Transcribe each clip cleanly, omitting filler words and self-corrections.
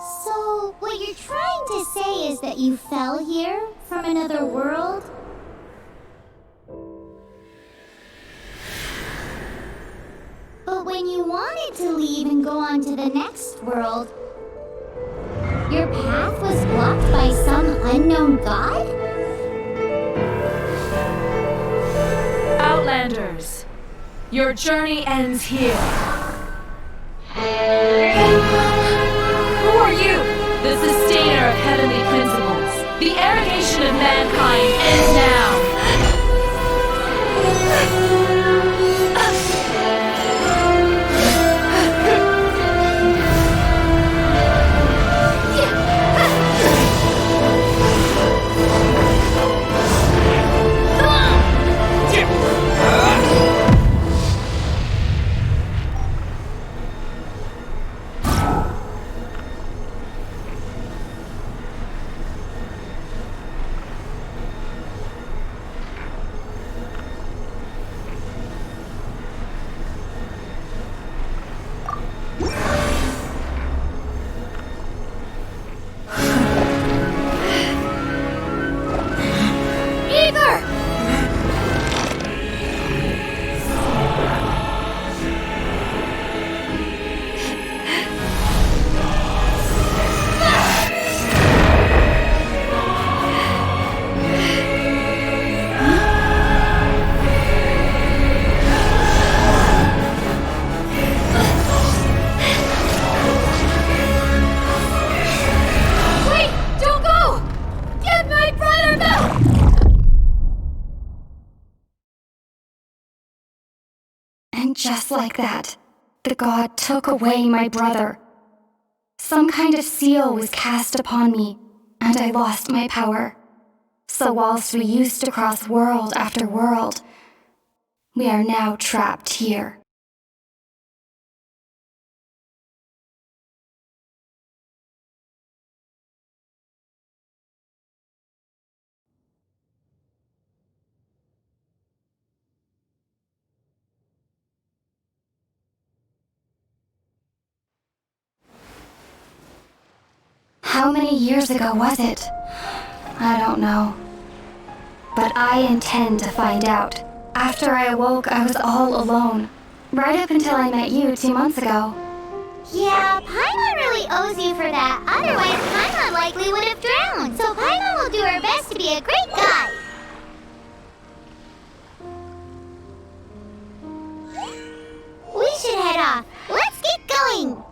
So, what you're trying to say is that you fell here from another world? But when you wanted to leave and go on to the next world, your path was blocked by some unknown god? Outlanders, your journey ends here. Who are you? The sustainer of heavenly principles. The arrogation of mankind ends now. Just like that, the god took away my brother. Some kind of seal was cast upon me, and I lost my power. So whilst we used to cross world after world, we are now trapped here. How many years ago was it? I don't know. But I intend to find out. After I awoke, I was all alone. Right up until I met you 2 months ago. Yeah, Paimon really owes you for that. Otherwise, Paimon likely would have drowned. So Paimon will do her best to be a great guide. We should head off. Let's get going.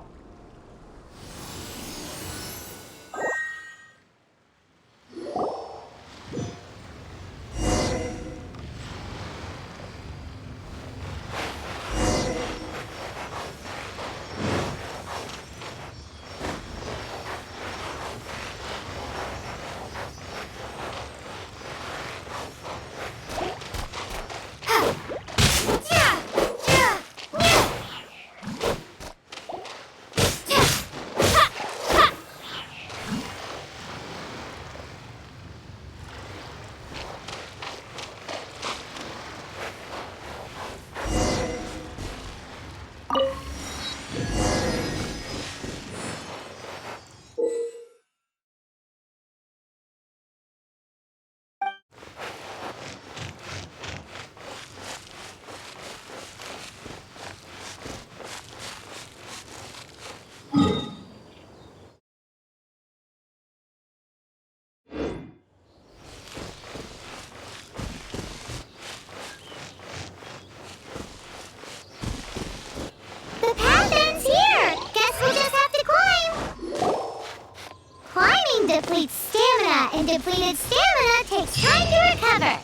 Depletes stamina, and depleted stamina takes time to recover.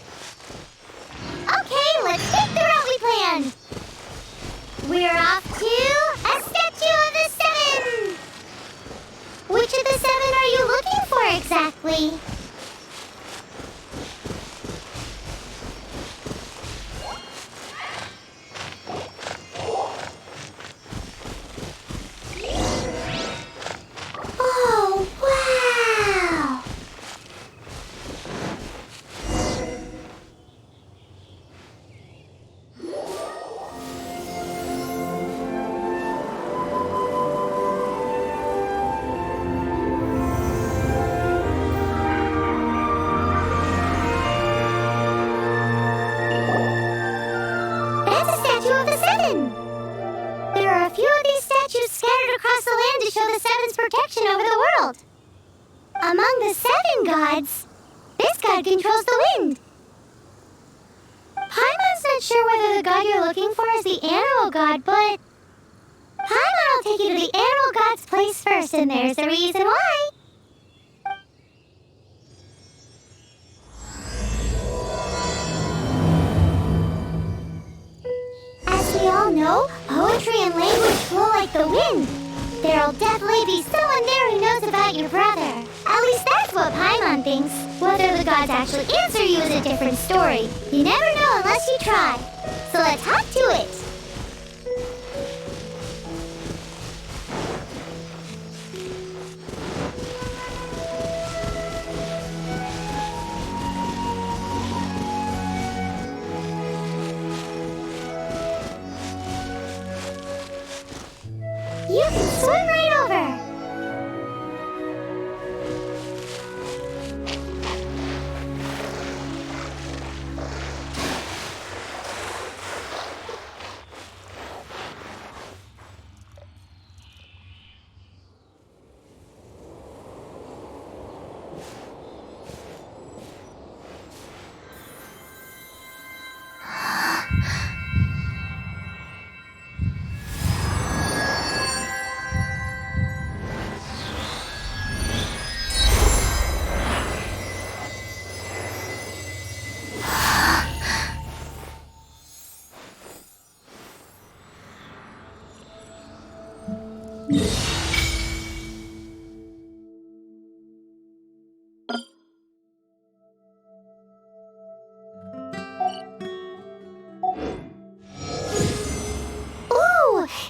Okay, let's take the route we planned. We're off to a Statue of the Seven. Which of the 7 are you looking for exactly? seven. There are a few of these statues scattered across the land to show the Seven's protection over the world. Among the 7 gods, this god controls the wind. Paimon's not sure whether the god you're looking for is the animal god, but Paimon will take you to the animal god's place first, and there's the reason why. As we all know, poetry and language flow like the wind. There'll definitely be someone there who knows about your brother. At least that's what Paimon thinks. Whether the gods actually answer you is a different story. You never know unless you try. So let's hop to it. You can swim right over.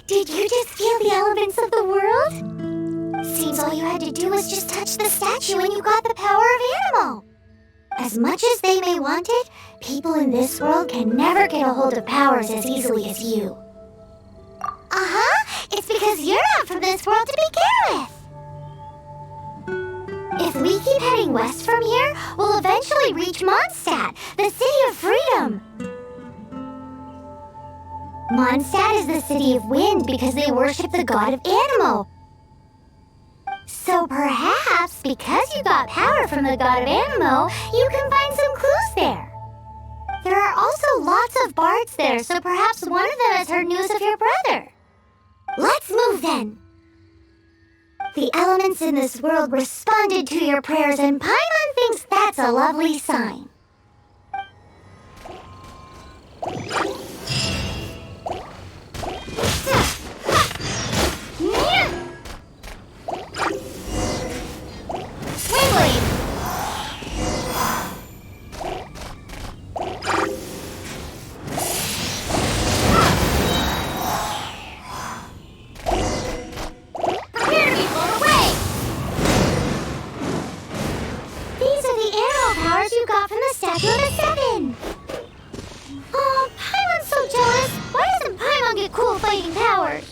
Did you just feel the elements of the world? Seems all you had to do was just touch the statue and you got the power of animal. As much as they may want it, people in this world can never get a hold of powers as easily as you. It's because you're not from this world to begin with. If we keep heading west from here, we'll eventually reach Mondstadt, the city of freedom. Mondstadt is the city of wind because they worship the god of Anemo. So perhaps, because you got power from the god of Anemo, you can find some clues there. There are also lots of bards there, so perhaps one of them has heard news of your brother. Let's move then. The elements in this world responded to your prayers, and Paimon thinks that's a lovely sign. You got from the Statue of the Seven. Oh, Paimon's so jealous. Why doesn't Paimon get cool fighting powers?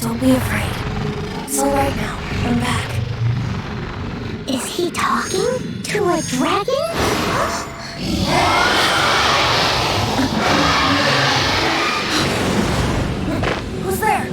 Don't be afraid. It's all right now. I'm back. Is he talking to a dragon? Who's there?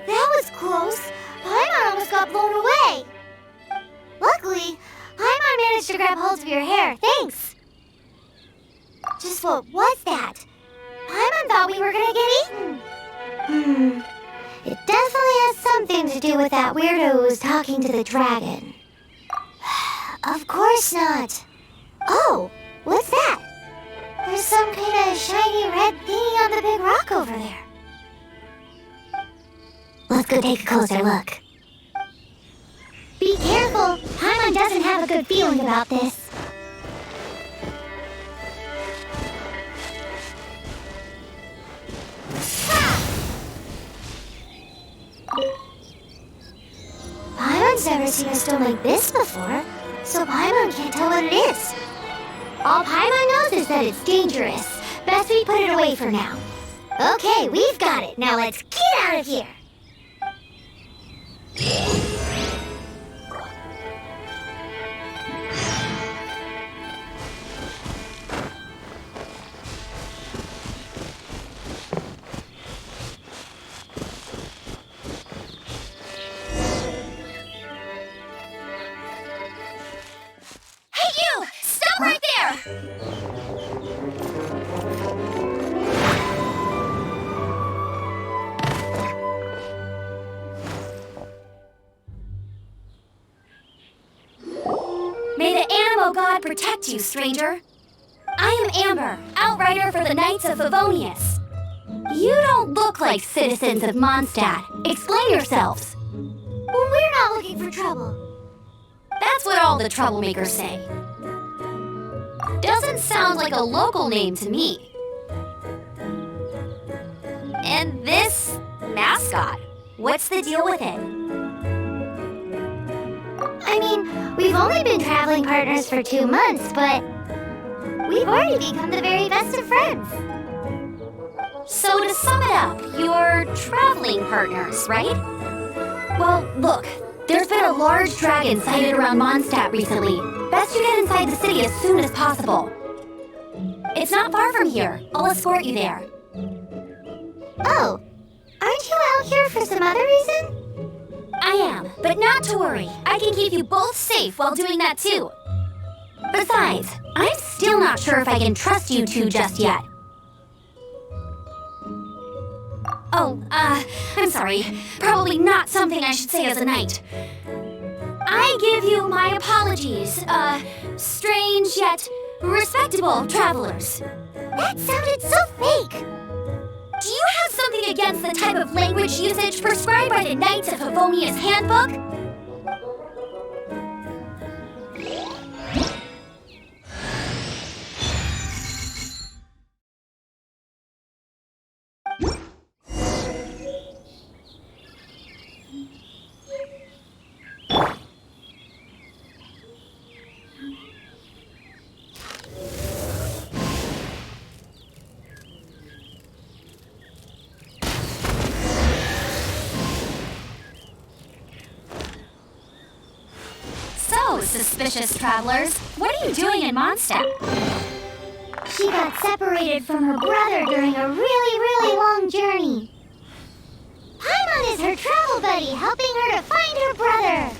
That was close. Paimon almost got blown away. Luckily, Paimon managed to grab hold of your hair. Thanks. Just what was that? Paimon thought we were gonna get eaten. It definitely has something to do with that weirdo who was talking to the dragon. Of course not. Oh, what's that? There's some kind of shiny red thingy on the big rock over there. Let's go take a closer look. Be careful! Paimon doesn't have a good feeling about this. Paimon's never seen a stone like this before, so Paimon can't tell what it is. All Paimon knows is that it's dangerous. Best we put it away for now. Okay, we've got it. Now let's get out of here. Hey, you! Stop right there! May the Animo God protect you, stranger. I am Amber, outrider for the Knights of Favonius. You don't look like citizens of Mondstadt. Explain yourselves. Well, we're not looking for trouble. That's what all the troublemakers say. Doesn't sound like a local name to me. And this mascot, what's the deal with it? I mean, we've only been traveling partners for 2 months, but we've already become the very best of friends. So to sum it up, you're traveling partners, right? Well, look, there's been a large dragon sighted around Mondstadt recently. Best you get inside the city as soon as possible. It's not far from here. I'll escort you there. Oh, aren't you out here for some other reason? I am, but not to worry. I can keep you both safe while doing that too. Besides, I'm still not sure if I can trust you two just yet. Oh, I'm sorry. Probably not something I should say as a knight. I give you my apologies, strange yet respectable travelers. That sounded so fake. Do you have something against the type of language usage prescribed by the Knights of Favonius Handbook? Suspicious travelers. What are you doing in Mondstadt? She got separated from her brother during a really long journey. Paimon is her travel buddy, helping her to find her brother.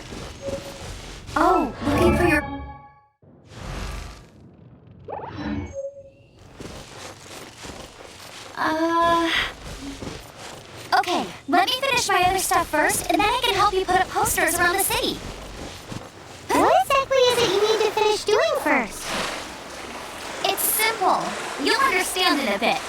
Oh, looking for your... Okay, let me finish my other stuff first, and then I can help you put up posters around the city. What exactly is it you need to finish doing first? It's simple. You'll understand in a bit.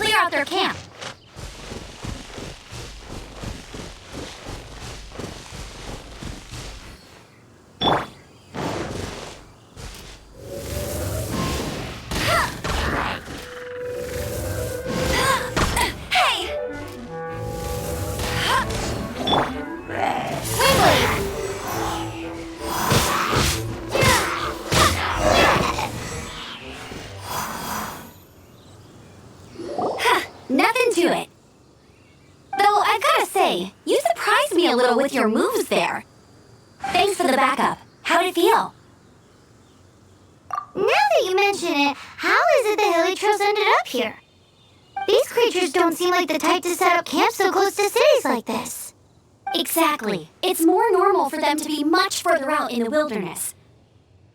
clear out their camp. Nothing to it. Though I gotta say, you surprised me a little with your moves there. Thanks for the backup. How'd it feel? Now that you mention it, how is it the Hilichurls ended up here? These creatures don't seem like the type to set up camp so close to cities like this. Exactly. It's more normal for them to be much further out in the wilderness.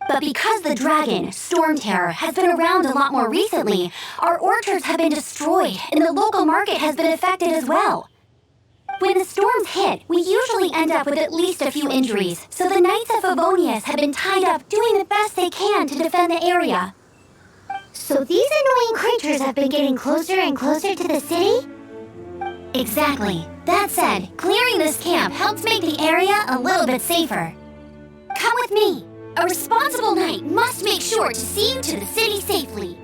But because the dragon, Storm Terror, has been around a lot more recently, our orchards have been destroyed and the local market has been affected as well. When the storms hit, we usually end up with at least a few injuries, so the Knights of Favonius have been tied up doing the best they can to defend the area. So these annoying creatures have been getting closer and closer to the city? Exactly. That said, clearing this camp helps make the area a little bit safer. Come with me. A responsible knight must make sure to see you to the city safely.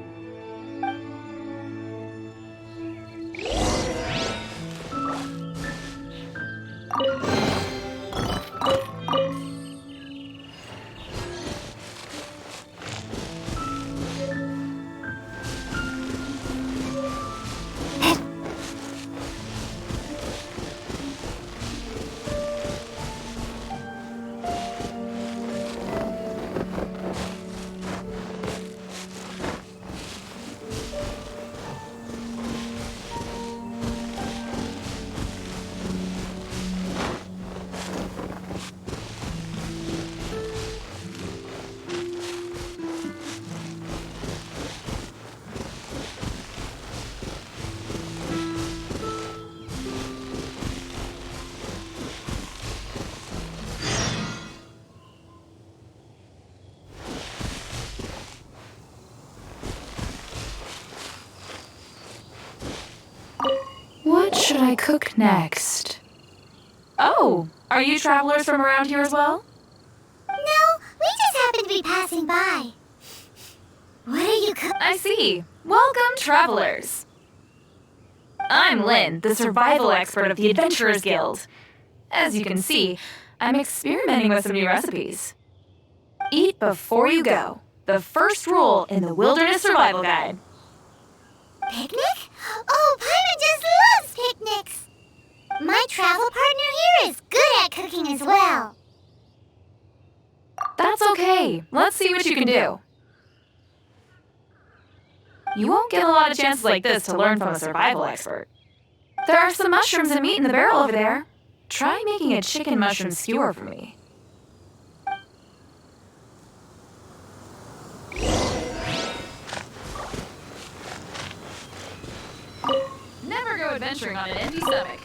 What should I cook next? Oh, are you travelers from around here as well? No, we just happen to be passing by. What are you I see. Welcome, travelers. I'm Lynn, the survival expert of the Adventurers Guild. As you can see, I'm experimenting with some new recipes. Eat before you go. The first rule in the Wilderness Survival Guide. Picnic? Oh, Paimon just loves picnics! My travel partner here is good at cooking as well. That's okay. Let's see what you can do. You won't get a lot of chances like this to learn from a survival expert. There are some mushrooms and meat in the barrel over there. Try making a chicken mushroom skewer for me. Never go adventuring on an empty stomach.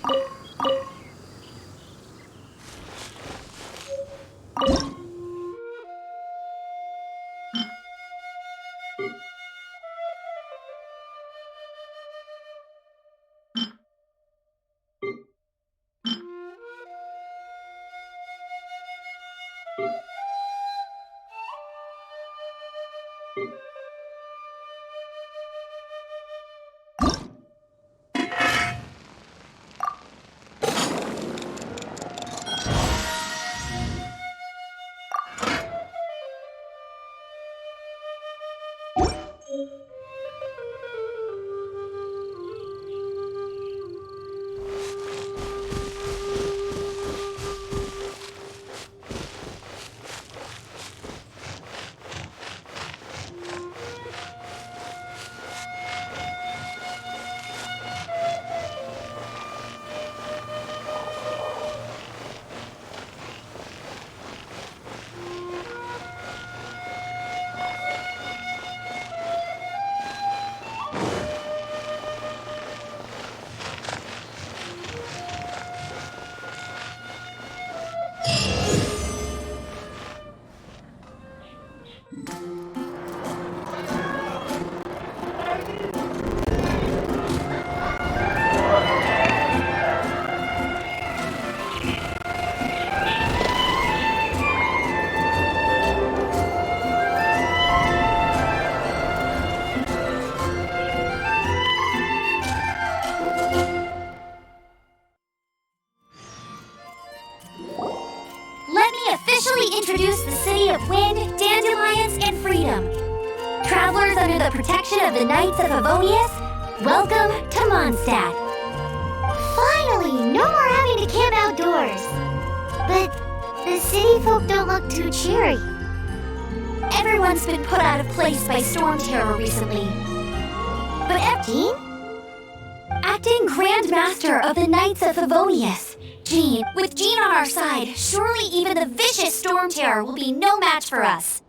introduce the city of wind, dandelions, and freedom. Travelers under the protection of the Knights of Avonius, welcome to Mondstadt. Finally, no more having to camp outdoors. But the city folk don't look too cheery. Everyone's been put out of place by storm terror recently. But Jean? acting Grand Master of the Knights of Avonius, Jean, with Jean on our side, surely even the vicious storm terror will be no match for us.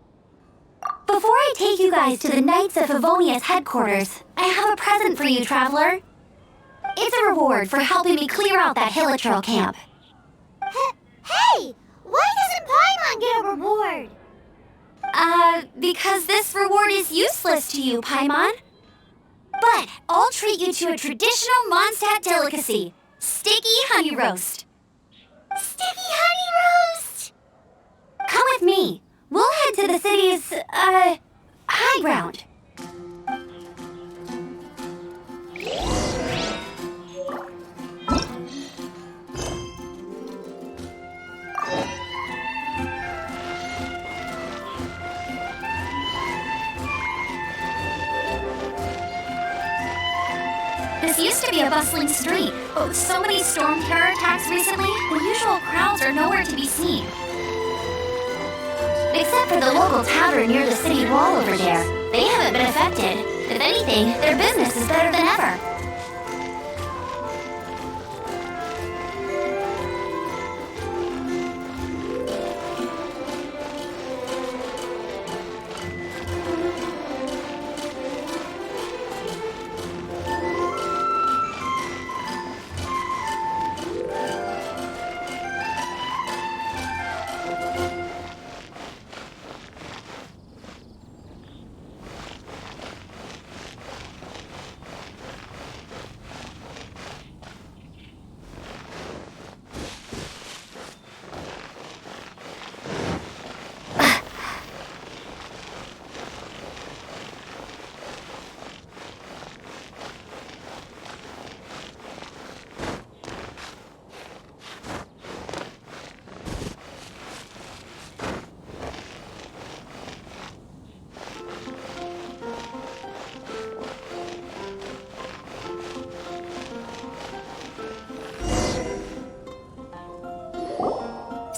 Before I take you guys to the Knights of Avonius headquarters, I have a present for you, Traveler. It's a reward for helping me clear out that Hilichurl camp. Hey! Why doesn't Paimon get a reward? Because this reward is useless to you, Paimon. But I'll treat you to a traditional Mondstadt delicacy, sticky honey roast. Sticky honey roast! Come with me. We'll head to the city's, high ground. This used to be a bustling street, but with so many storm terror attacks recently, the usual crowds are nowhere to be seen. Except for the local tavern near the city wall over there. They haven't been affected. If anything, their business is better than ever.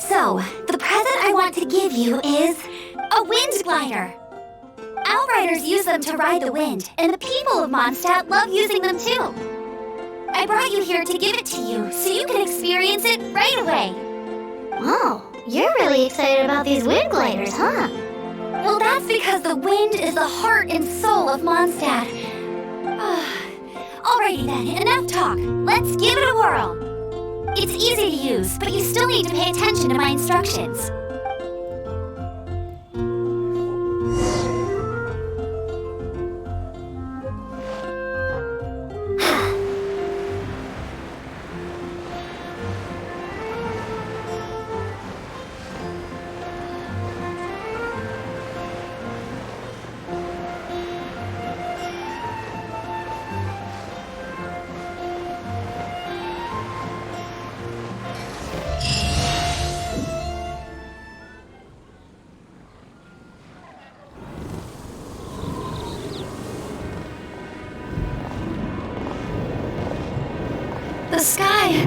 So, the present I want to give you is a wind glider. Outriders use them to ride the wind, and the people of Mondstadt love using them too. I brought you here to give it to you, so you can experience it right away. Oh, you're really excited about these wind gliders, huh? Well, that's because the wind is the heart and soul of Mondstadt. Alrighty then, enough talk. Let's give it a whirl. It's easy to use, but you still need to pay attention to my instructions. The sky.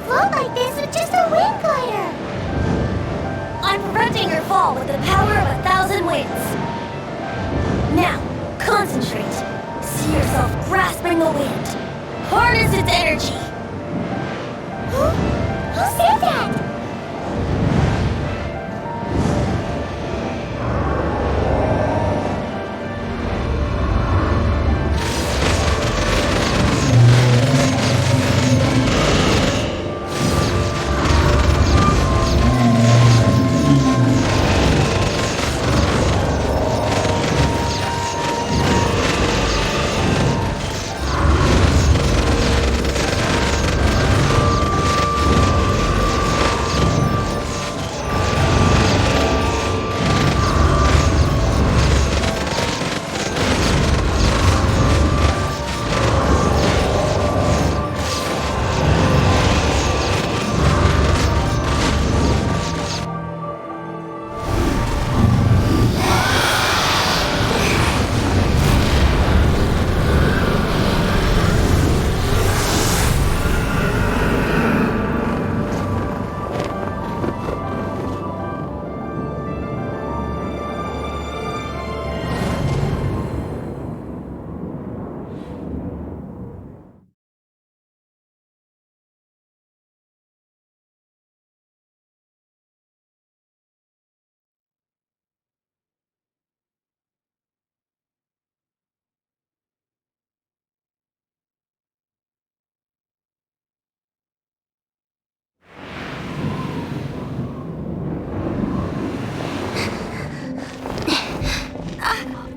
float like this with just a wind glider. I'm preventing your fall with the power of 1,000 winds. Now, concentrate. See yourself grasping the wind. Harness its energy. Who said that?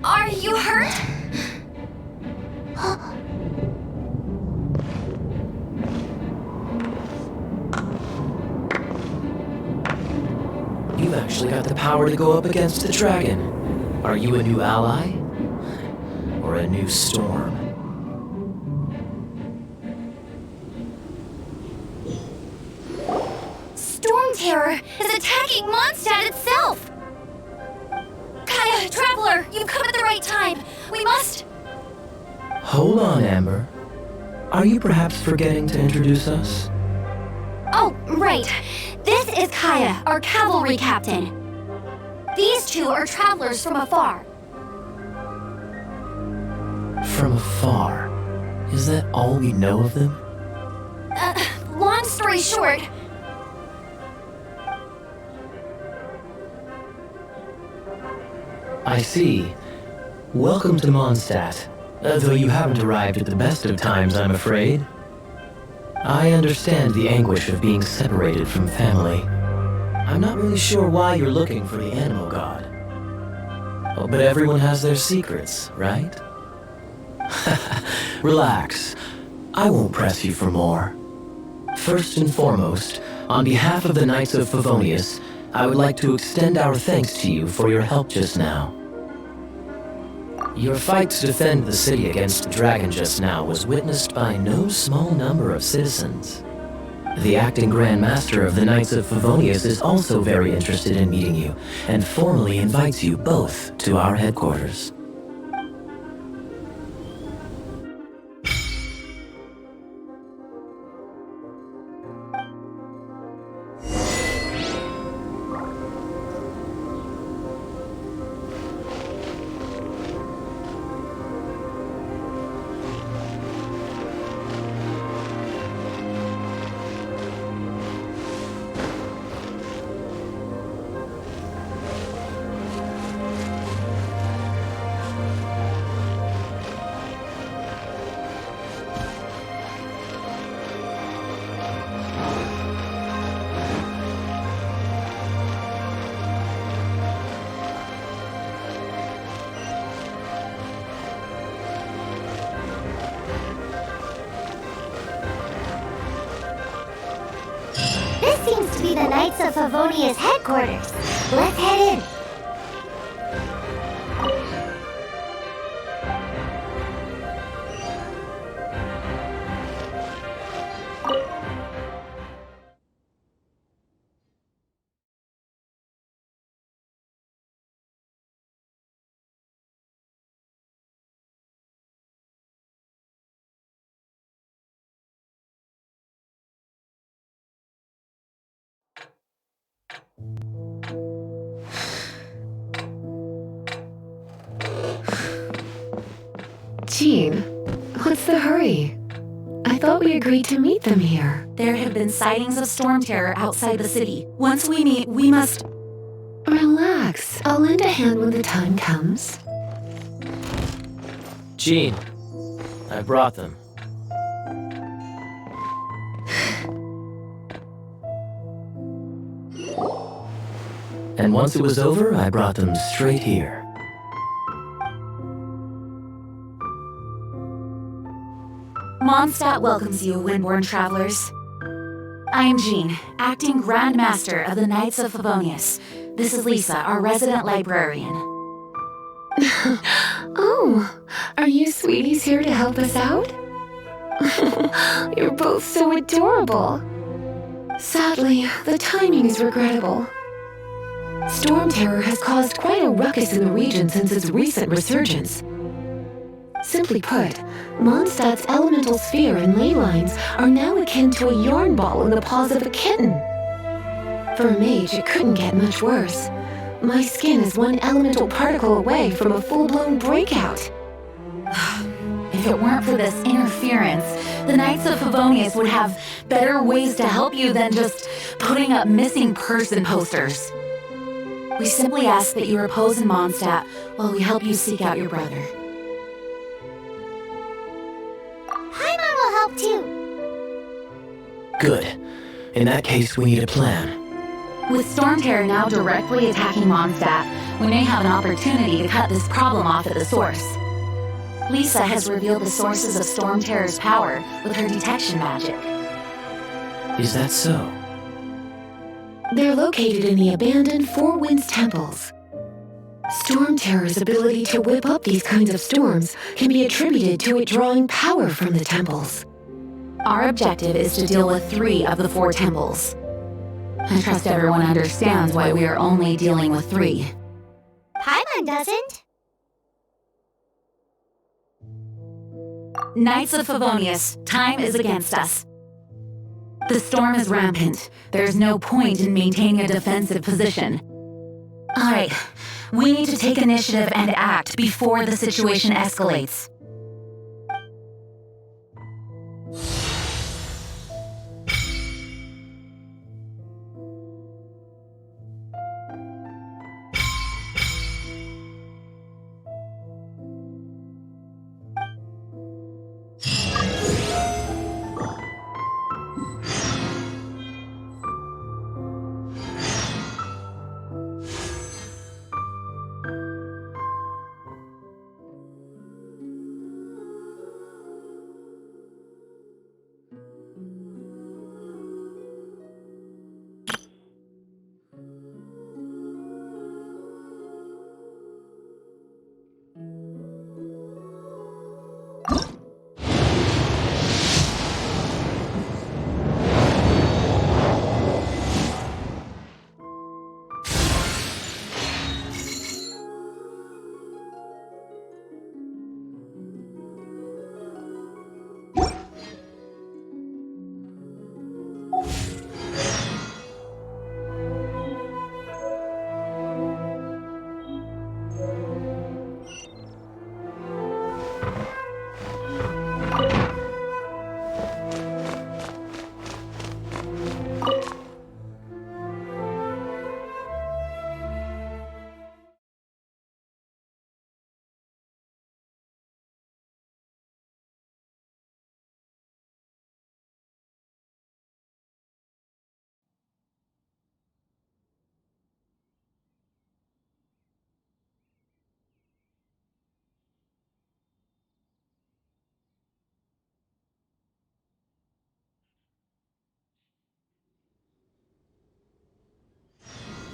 Are you hurt? You've actually got the power to go up against the dragon. Are you a new ally? Or a new storm? Storm Terror is attacking Mondstadt itself! Kaya, Traveler, you've come at the right time. We must... Hold on, Amber. Are you perhaps forgetting to introduce us? Oh, right. This is Kaya, our cavalry captain. These two are travelers from afar. From afar? Is that all we know of them? Long story short... I see. Welcome to Mondstadt, though you haven't arrived at the best of times, I'm afraid. I understand the anguish of being separated from family. I'm not really sure why you're looking for the animal god. Oh, but everyone has their secrets, right? Relax. I won't press you for more. First and foremost, on behalf of the Knights of Favonius, I would like to extend our thanks to you for your help just now. Your fight to defend the city against the dragon just now was witnessed by no small number of citizens. The acting Grand Master of the Knights of Favonius is also very interested in meeting you, and formally invites you both to our headquarters. This seems to be the Knights of Favonius headquarters. Let's head in. Jean, what's the hurry? I thought we agreed to meet them here. There have been sightings of storm terror outside the city. Once we meet, we must... Relax. I'll lend a hand when the time comes. Jean, I brought them. And once it was over, I brought them straight here. Mondstadt welcomes you, Windborn travelers. I am Jean, acting Grand Master of the Knights of Favonius. This is Lisa, our resident librarian. Oh, are you sweeties here to help us out? You're both so adorable. Sadly, the timing is regrettable. Storm terror has caused quite a ruckus in the region since its recent resurgence. Simply put, Mondstadt's elemental sphere and ley lines are now akin to a yarn ball in the paws of a kitten. For a mage, it couldn't get much worse. My skin is one elemental particle away from a full-blown breakout. If it weren't for this interference, the Knights of Favonius would have better ways to help you than just putting up missing person posters. We simply ask that you repose in Mondstadt while we help you seek out your brother. Paimon will help too. Good. In that case, we need a plan. With storm terror now directly attacking Mondstadt, we may have an opportunity to cut this problem off at the source. Lisa has revealed the sources of storm terror's power with her detection magic. Is that so? They're located in the abandoned Four Winds temples. Storm terror's ability to whip up these kinds of storms can be attributed to it drawing power from the temples. Our objective is to deal with 3 of the 4 temples. I trust everyone understands why we are only dealing with 3. Paimon doesn't. Knights of Favonius, time is against us. The storm is rampant. There's no point in maintaining a defensive position. Alright, we need to take initiative and act before the situation escalates.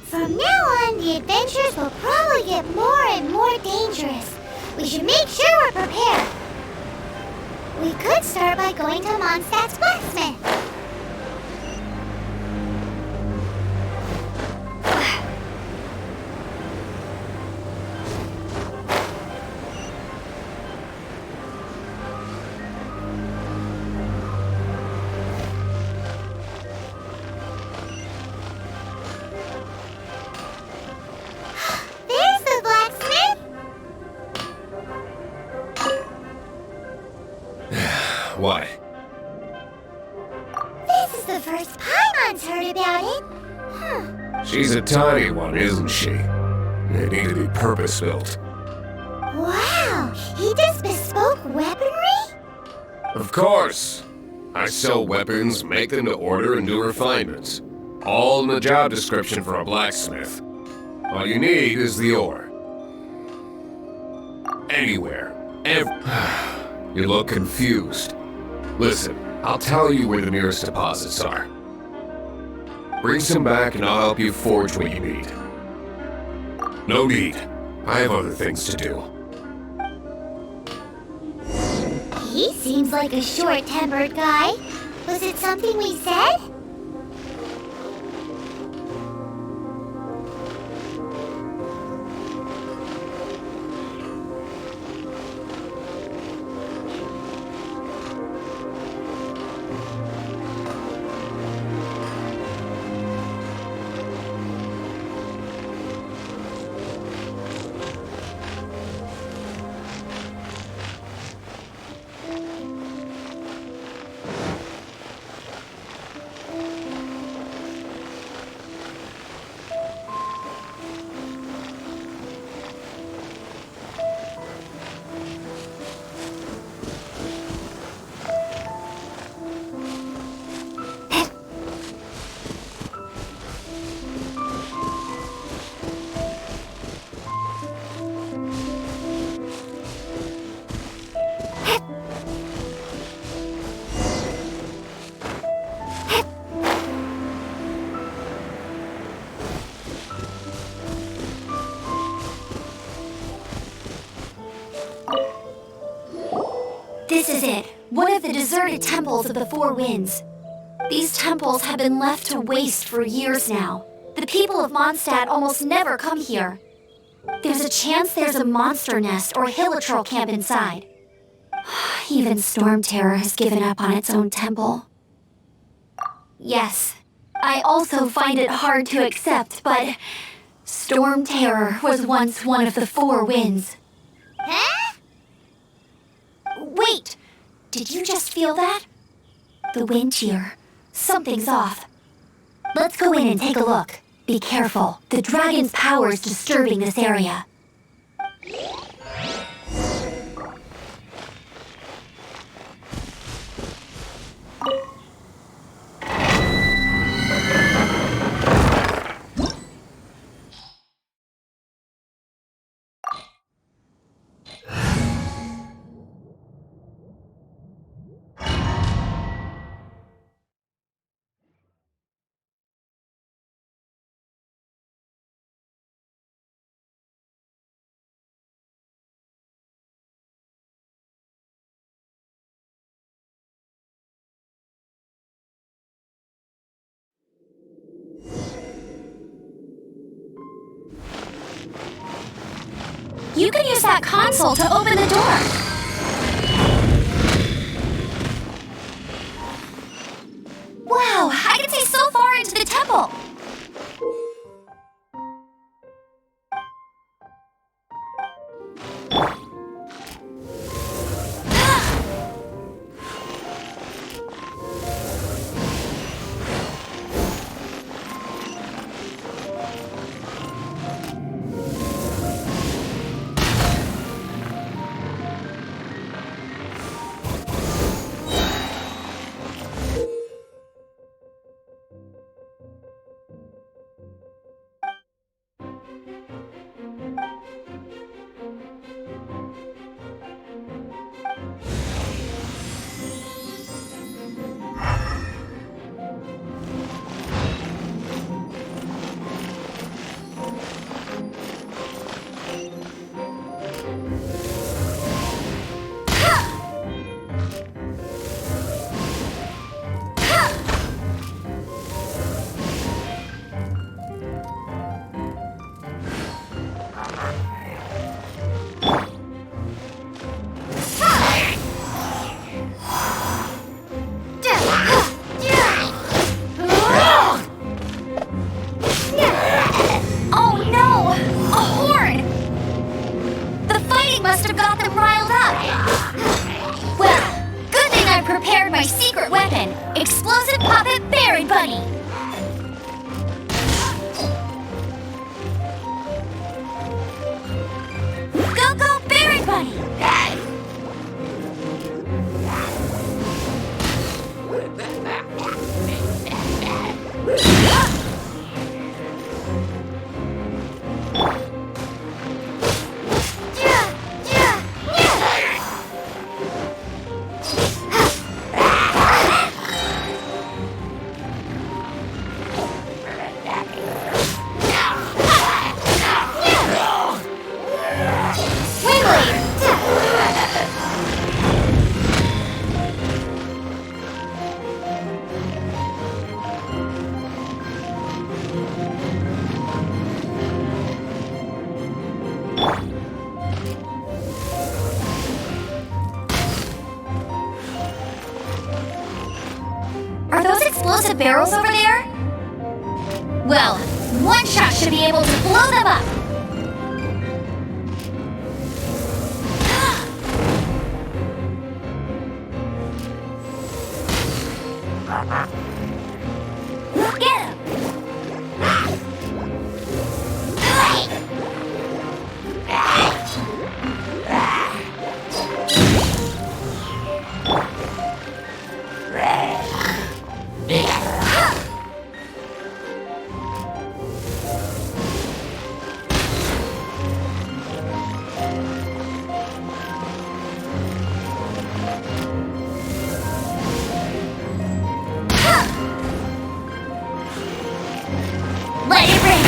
From now on, the adventures will probably get more and more dangerous. We should make sure we're prepared. We could start by going to Mondstadt's blacksmith. There's the blacksmith. first Paimon's heard about it. She's a tiny one, isn't she? They need to be purpose-built. Wow, he does bespoke weaponry? Of course. I sell weapons, make them to order, and do refinements. All in the job description for a blacksmith. All you need is the ore. Anywhere. You look confused. Listen, I'll tell you where the nearest deposits are. Bring some back and I'll help you forge what you need. No need. I have other things to do. He seems like a short-tempered guy. Was it something we said? This is it. One of the deserted temples of the Four Winds. These temples have been left to waste for years now. The people of Mondstadt almost never come here. There's a chance there's a monster nest or hilichurl camp inside. Even Storm Terror has given up on its own temple. Yes, I also find it hard to accept, but Storm Terror was once one of the Four Winds. Huh? Wait! Did you just feel that? The wind here. Something's off. Let's go in and take a look. Be careful. The dragon's power is disturbing this area. You can use that console to open the door. Wow, I can see so far into the temple. Explosive Puppet Berry Bunny! Go, go, Berry Bunny! Are those explosive barrels over there? Well, one shot should be able to blow them up. Get him! Let it rain!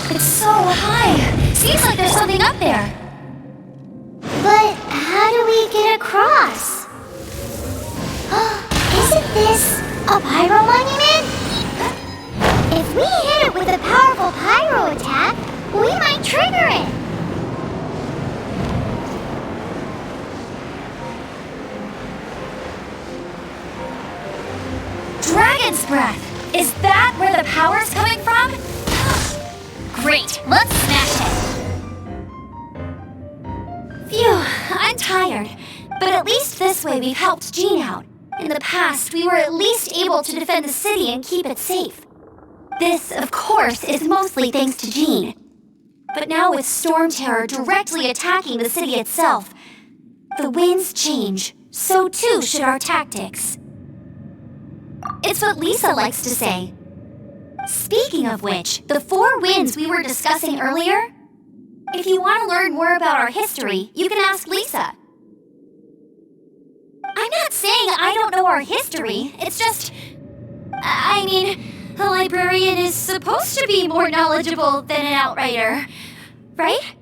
It's so high. Seems like there's something up there. But how do we get across? Isn't this a pyro monument? If we hit it with a powerful pyro attack, we might trigger it. Dragon's breath! Is that where the power's coming from? Great, let's smash it! Phew, I'm tired. But at least this way we've helped Jean out. In the past, we were at least able to defend the city and keep it safe. This, of course, is mostly thanks to Jean. But now with Storm Terror directly attacking the city itself, the winds change, so too should our tactics. It's what Lisa likes to say. Speaking of which, the 4 winds we were discussing earlier, if you want to learn more about our history, you can ask Lisa. I'm not saying I don't know our history, it's just... I mean, a librarian is supposed to be more knowledgeable than an outrider, right?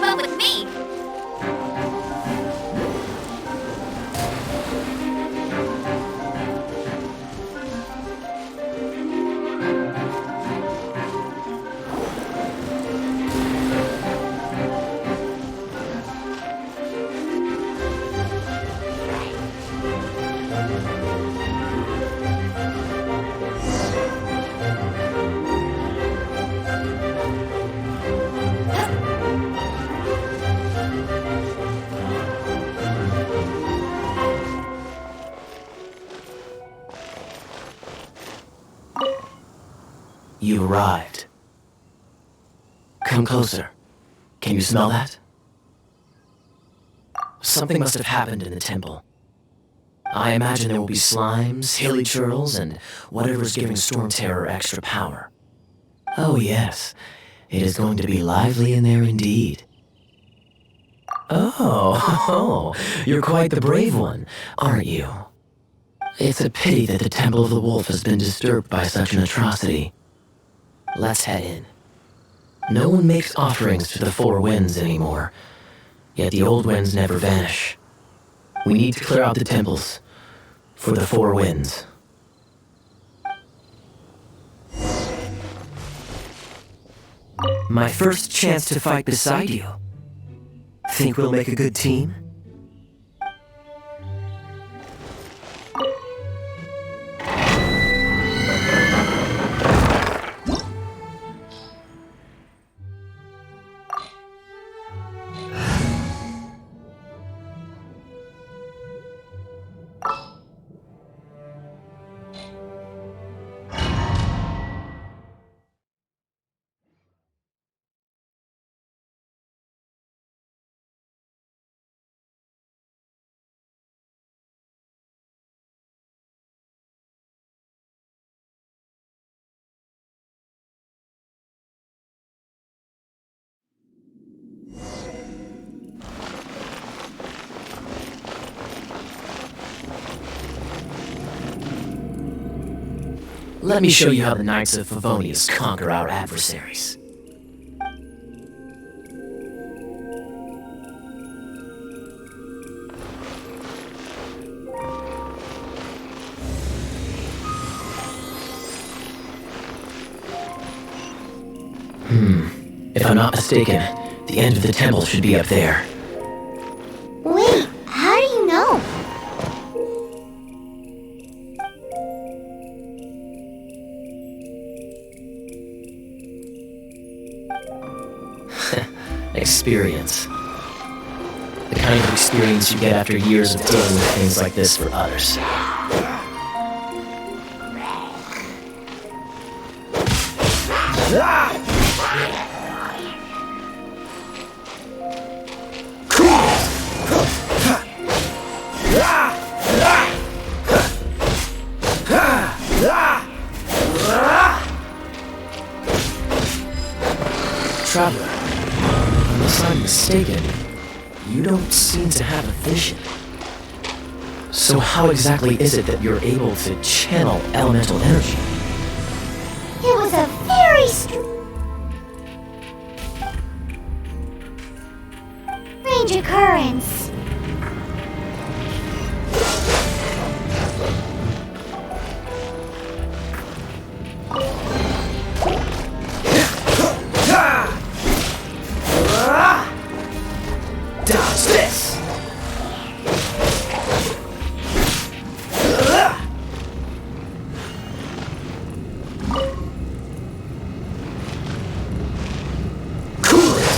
up with me. You arrived. Come closer. Can you smell that? Something must have happened in the temple. I imagine there will be slimes, hilly churls, and whatever's giving Storm Terror extra power. Oh yes, it is going to be lively in there indeed. Oh, you're quite the brave one, aren't you? It's a pity that the Temple of the Wolf has been disturbed by such an atrocity. Let's head in. No one makes offerings to the Four Winds anymore, yet the old winds never vanish. We need to clear out the temples for the Four Winds. My first chance to fight beside you. Think we'll make a good team? Let me show you how the Knights of Favonius conquer our adversaries. If I'm not mistaken, the end of the temple should be up there. Wait, how do you know? Experience. The kind of experience you get after years of dealing with things like this for others. Traveler, unless I'm mistaken, you don't seem to have a vision. So how exactly is it that you're able to channel elemental energy? It was a very strange occurrence. Dodge this! Cool it!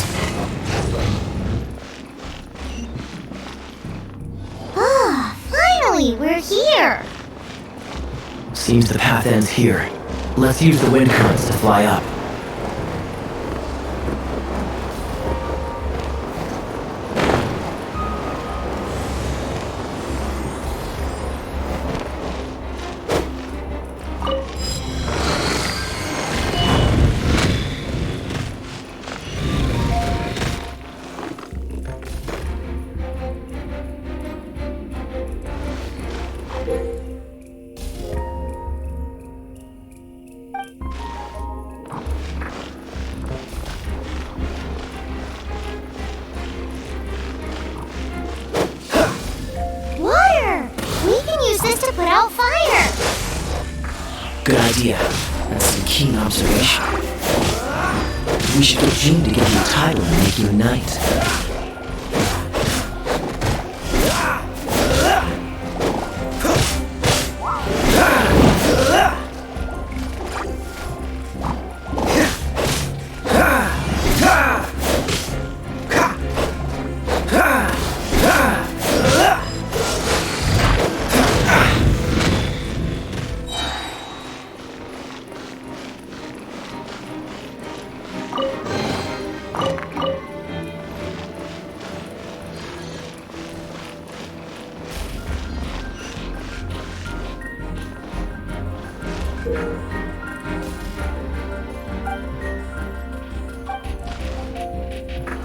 Ah, finally, we're here. Seems the path ends here. Let's use the wind currents to fly up. idea. That's some keen observation. We should get Jean to give you a title and make you a knight.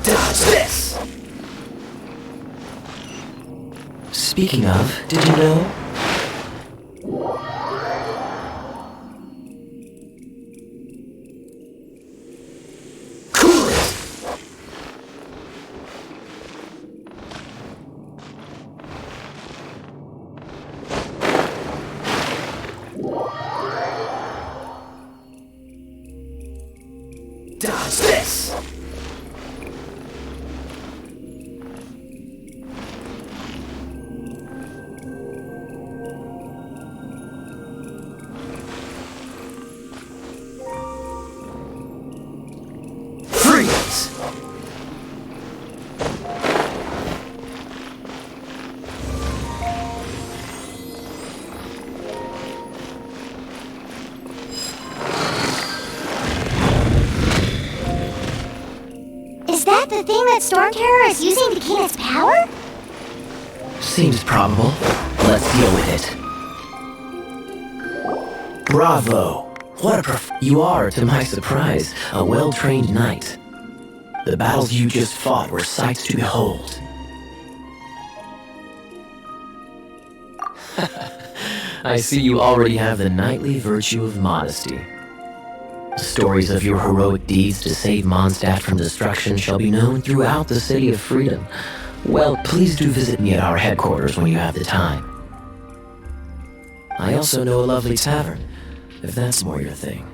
Dodge this! Speaking of, did you know? Cool it! Dodge this! Freeze! Is that the thing that Storm Terror is using to gain its power? Seems probable. Let's deal with it. Bravo! What a You are, to my surprise, a well-trained knight. The battles you just fought were sights to behold. I see you already have the knightly virtue of modesty. Stories of your heroic deeds to save Mondstadt from destruction shall be known throughout the City of Freedom. Well, please do visit me at our headquarters when you have the time. I also know a lovely tavern, if that's more your thing.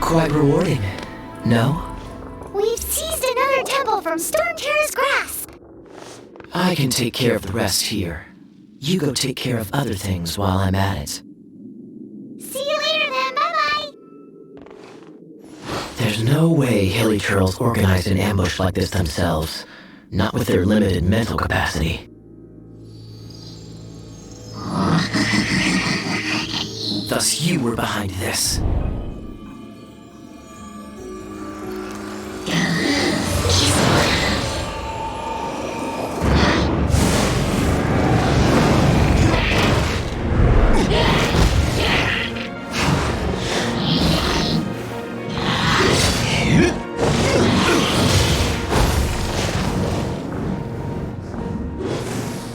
Quite rewarding, no? We've seized another temple from Storm Terror's grasp. I can take care of the rest here. You go take care of other things while I'm at it. See you later then, bye-bye. There's no way Hilly Turtles organized an ambush like this themselves. Not with their limited mental capacity. Thus you were behind this.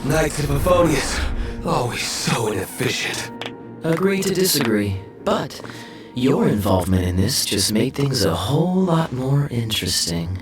Knights of Favonius, always so inefficient. Agree to disagree, but your involvement in this just made things a whole lot more interesting.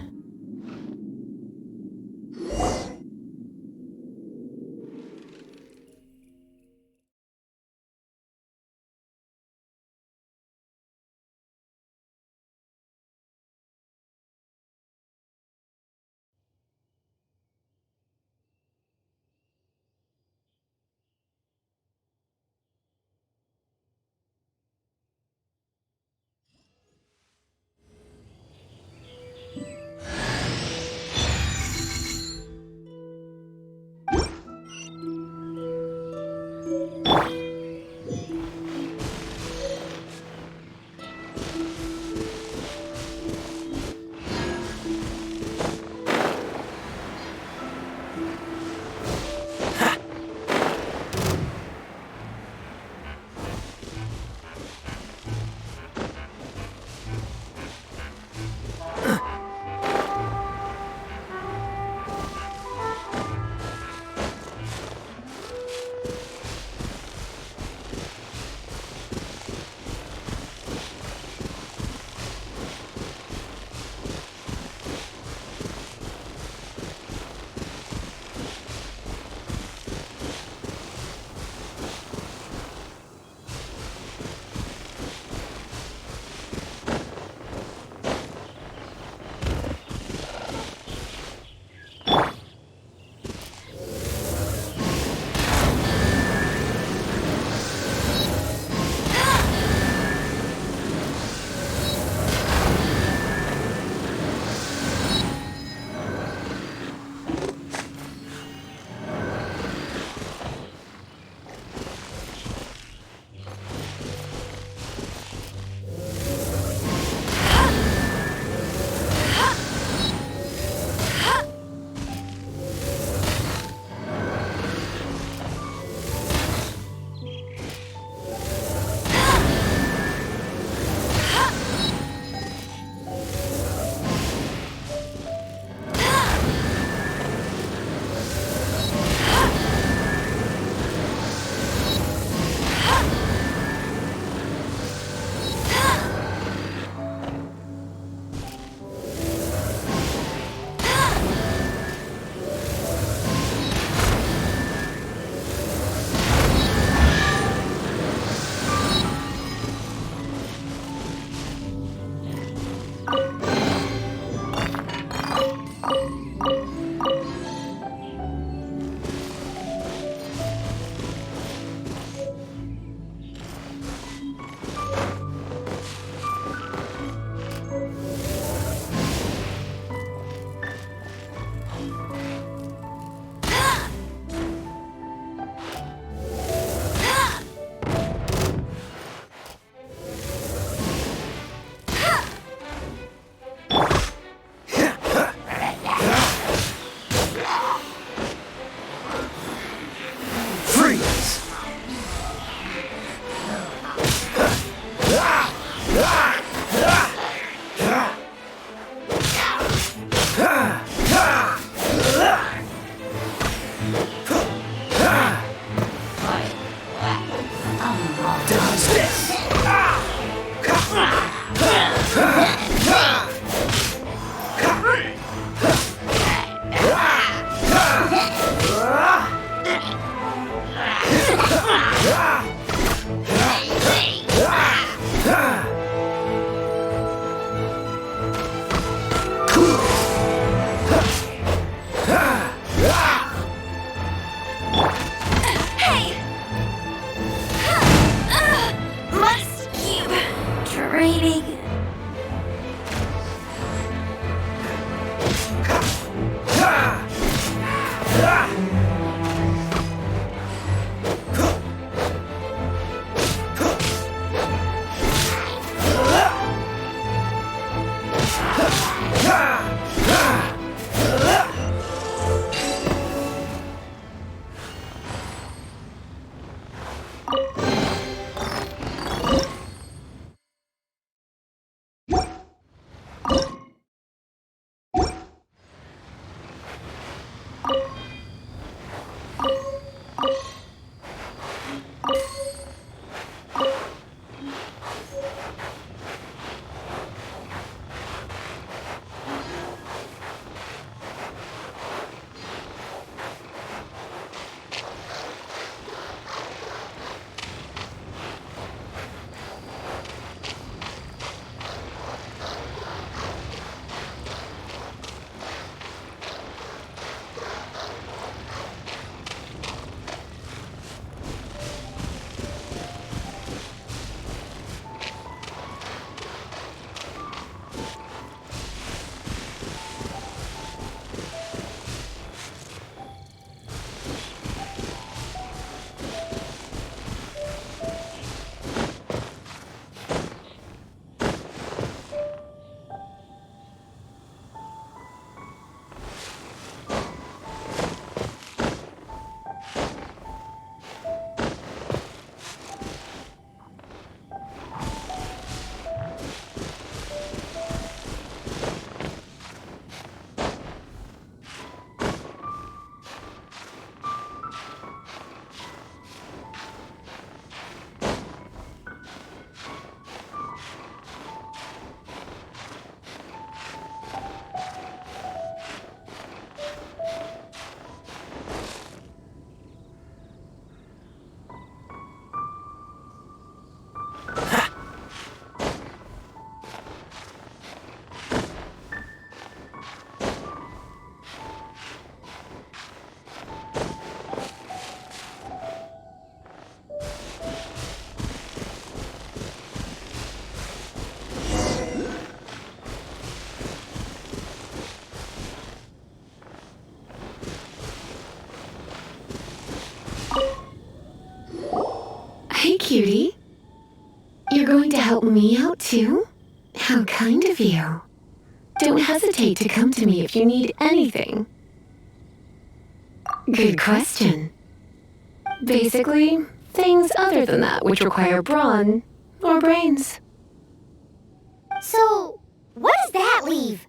Watch this! Must keep training. Hey, cutie. You're going to help me out, too? How kind of you. Don't hesitate to come to me if you need anything. Good question. Basically, things other than that which require brawn or brains. So, what does that leave?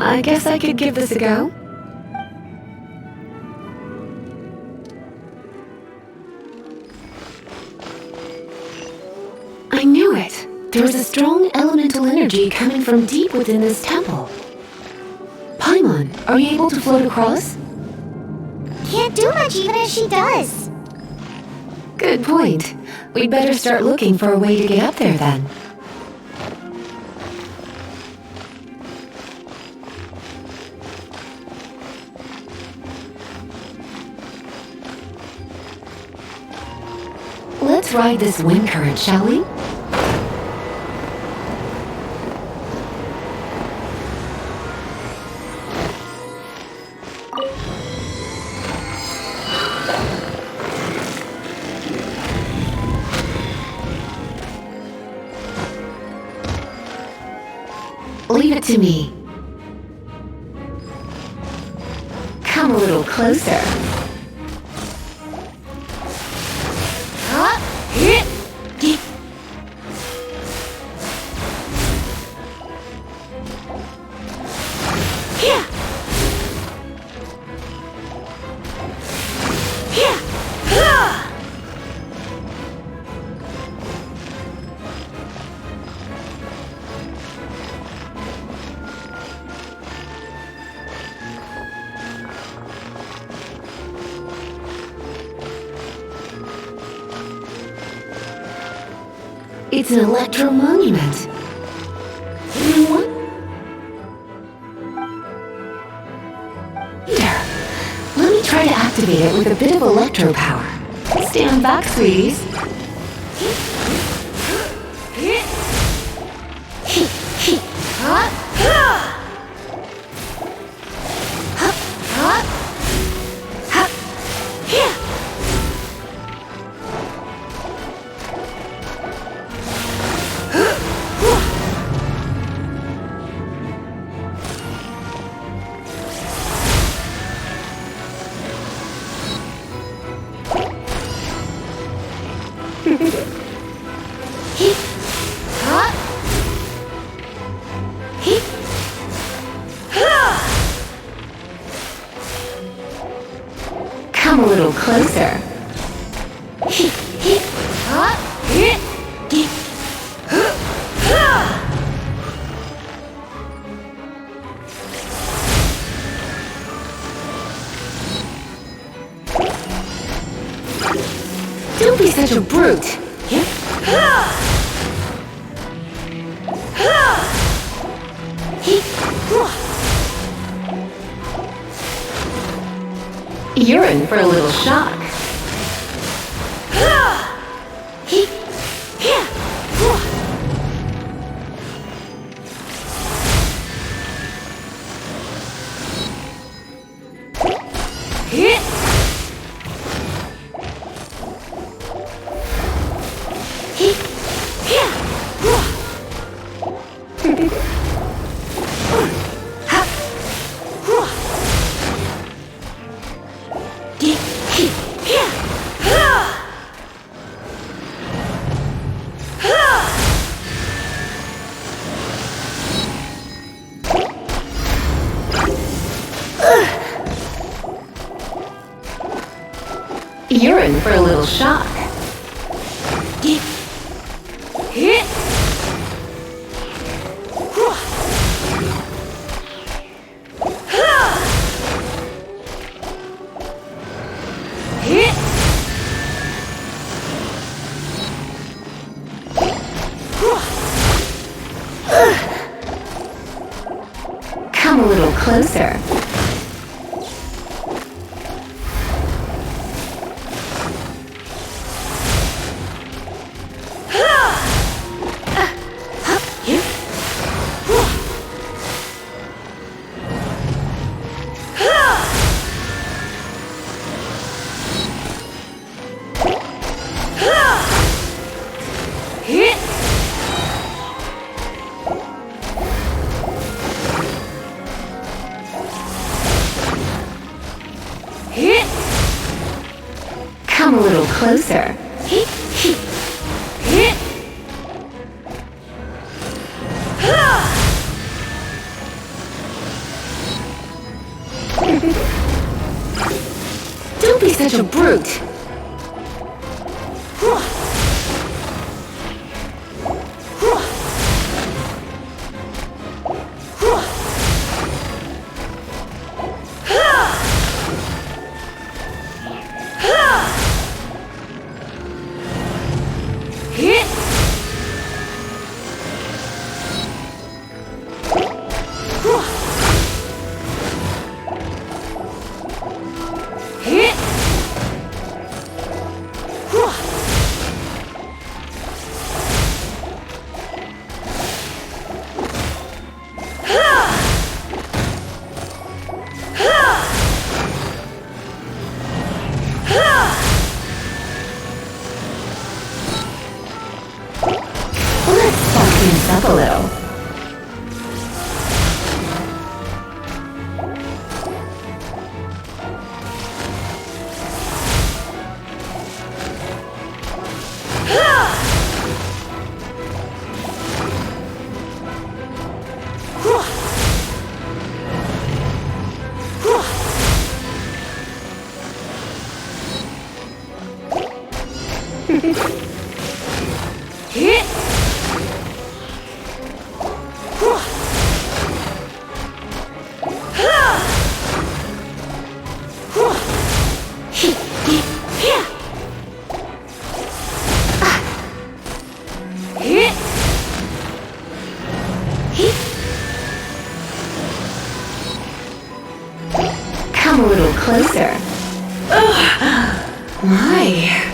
I guess I could give this a go. I knew it! There was a strong elemental energy coming from deep within this temple. Paimon, are you able to float across? Can't do much even if she does. Good point. We'd better start looking for a way to get up there then. Let's ride this wind current, shall we? Leave it to me. Come a little closer. It's an electro monument. Anyone? Here, let me try to activate it with a bit of electro power. Stand back, sweeties. Come a little closer. Don't be such a brute. You're in for a little shock. You're in for a little shock. Come a little closer. Come a little closer. Don't be such a brute. Come a little closer. My.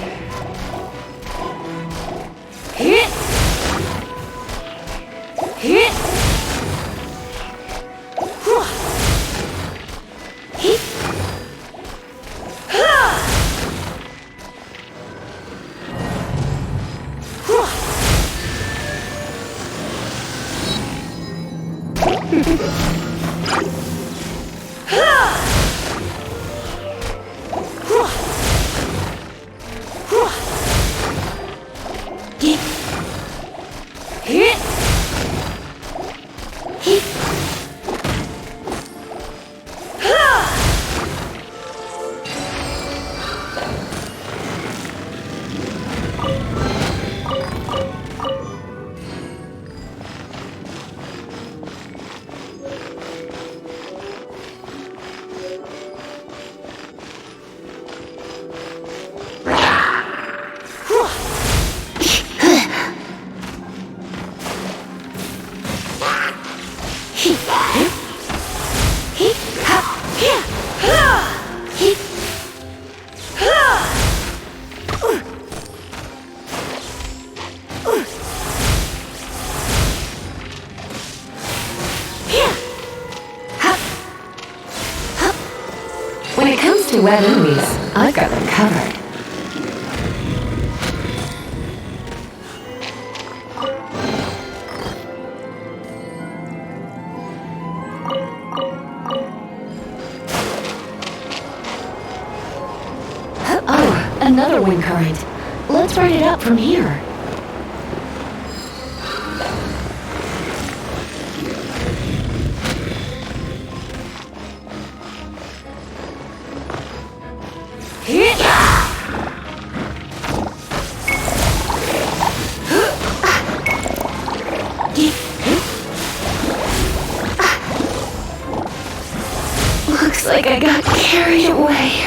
When it comes to wet enemies, I've got them covered. Oh, another wind current. Let's ride it up from here. Looks like I got carried away.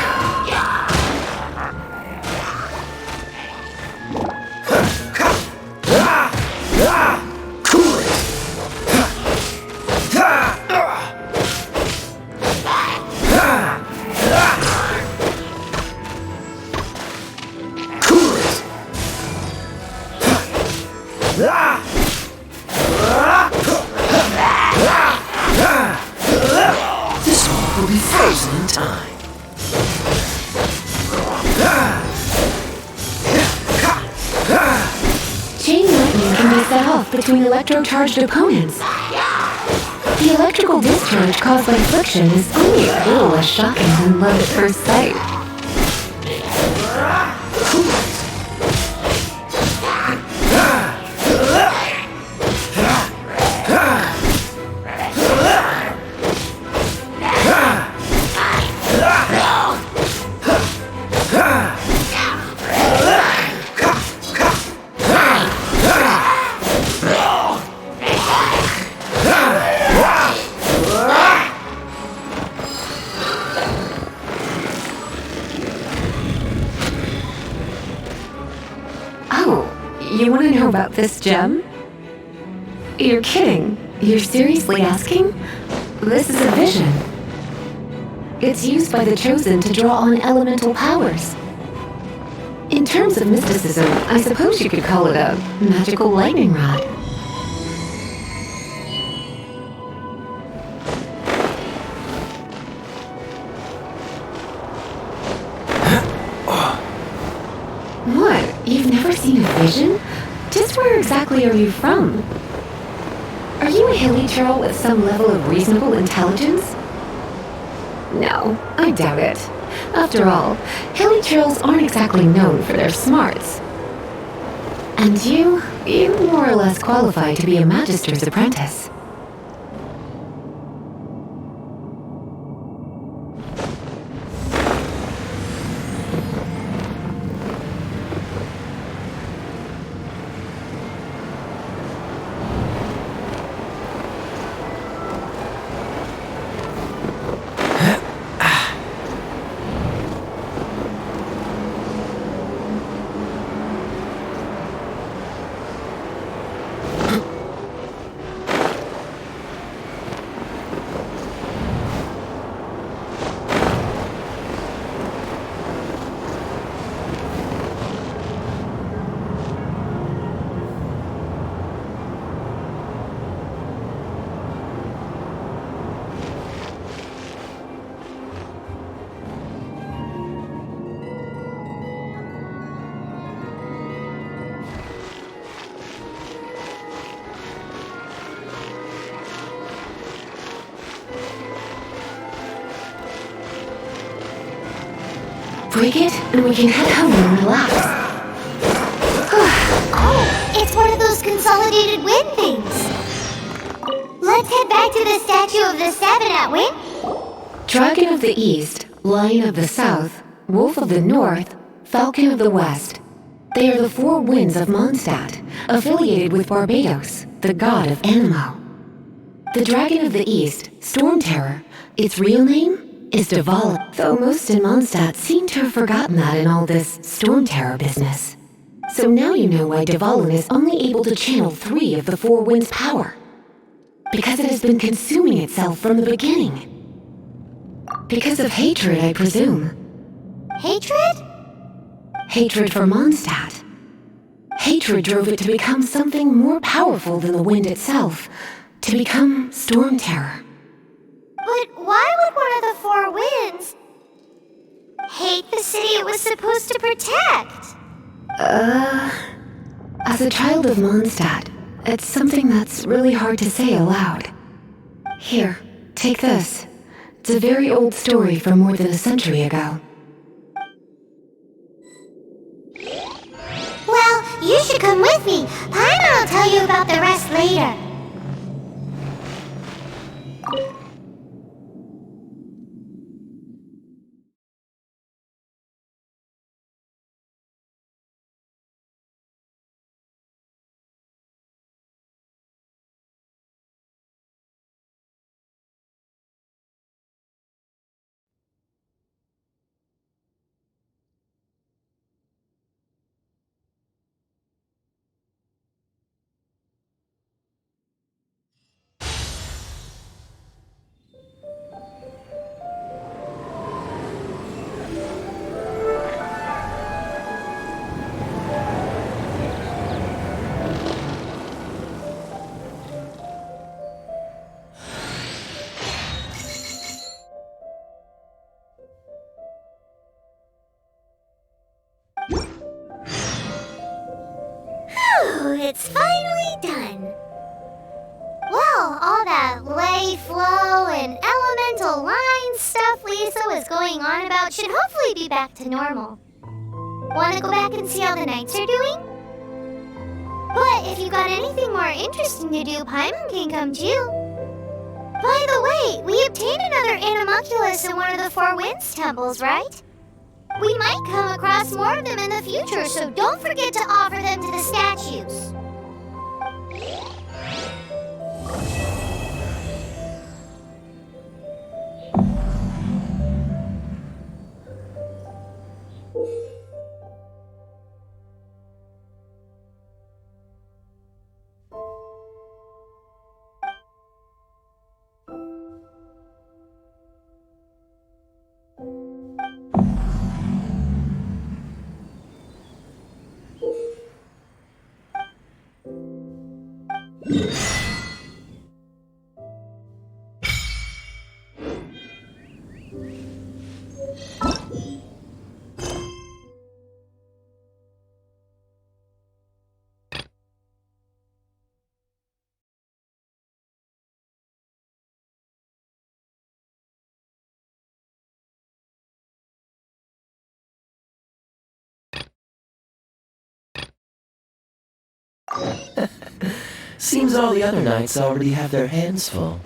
This one will be frozen in time. Chain lightning can be set off between electro-charged opponents. The electrical discharge caused by friction is only a little less shocking than love at first sight. You want to know about this gem? You're kidding. You're seriously asking? This is a vision. It's used by the Chosen to draw on elemental powers. In terms of mysticism, I suppose you could call it a magical lightning rod. What? You've never seen a vision? Just where exactly are you from? Are you a hilly churl with some level of reasonable intelligence? No, I doubt it. After all, hilly churls aren't exactly known for their smarts. And you more or less qualify to be a magister's apprentice. break it, and we can head home and relax. Oh, it's one of those consolidated wind things. Let's head back to the statue of the seven at Wind. Dragon of the East, Lion of the South, Wolf of the North, Falcon of the West. They are the four winds of Mondstadt, affiliated with Barbados, the god of Anemo. The Dragon of the East, Storm Terror, its real name is Devala, though most in Mondstadt seem to have forgotten that in all this Storm Terror business. So now you know why Devala is only able to channel 3 of the four winds' power. Because it has been consuming itself from the beginning. Because of hatred, I presume. Hatred? Hatred for Mondstadt. Hatred drove it to become something more powerful than the wind itself, to become Storm Terror. But why would one of the four winds hate the city it was supposed to protect? As a child of Mondstadt, it's something that's really hard to say aloud. Here, take this. It's a very old story from more than a century ago. Well, you should come with me. Paimon will tell you about the rest later. It's finally done. Well, all that lay flow and elemental line stuff Lisa was going on about should hopefully be back to normal. Want to go back and see how the knights are doing? But if you got anything more interesting to do, Paimon can come too. By the way, we obtained another Animalculus in one of the Four Winds temples, right? We might come across more of them in the future, so don't forget to offer them to the statues. Seems all the other knights already have their hands full.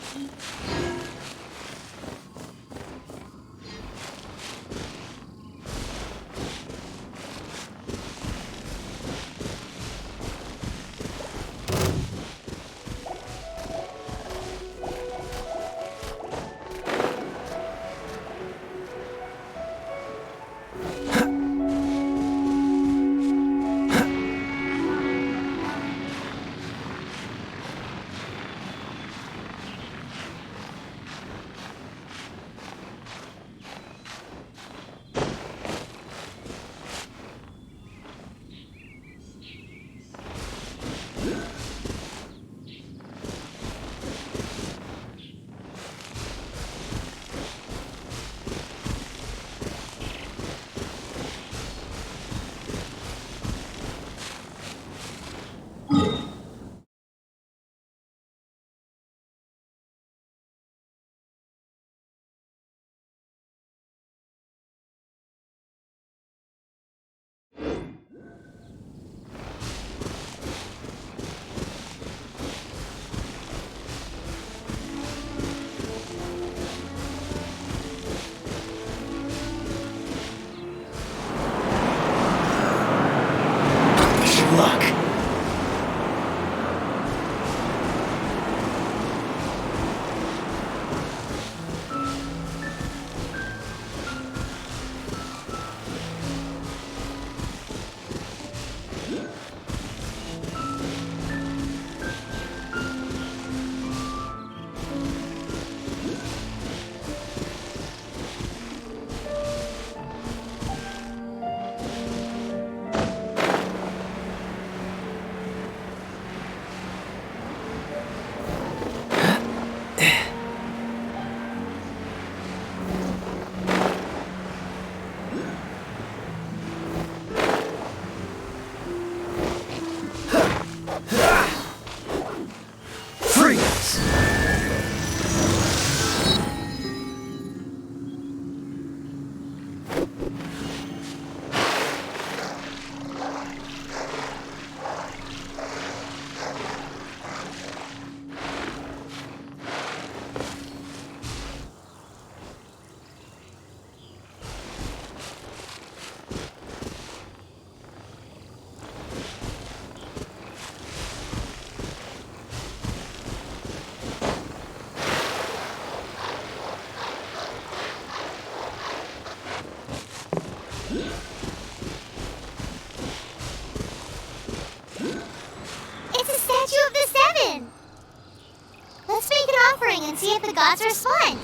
was fun.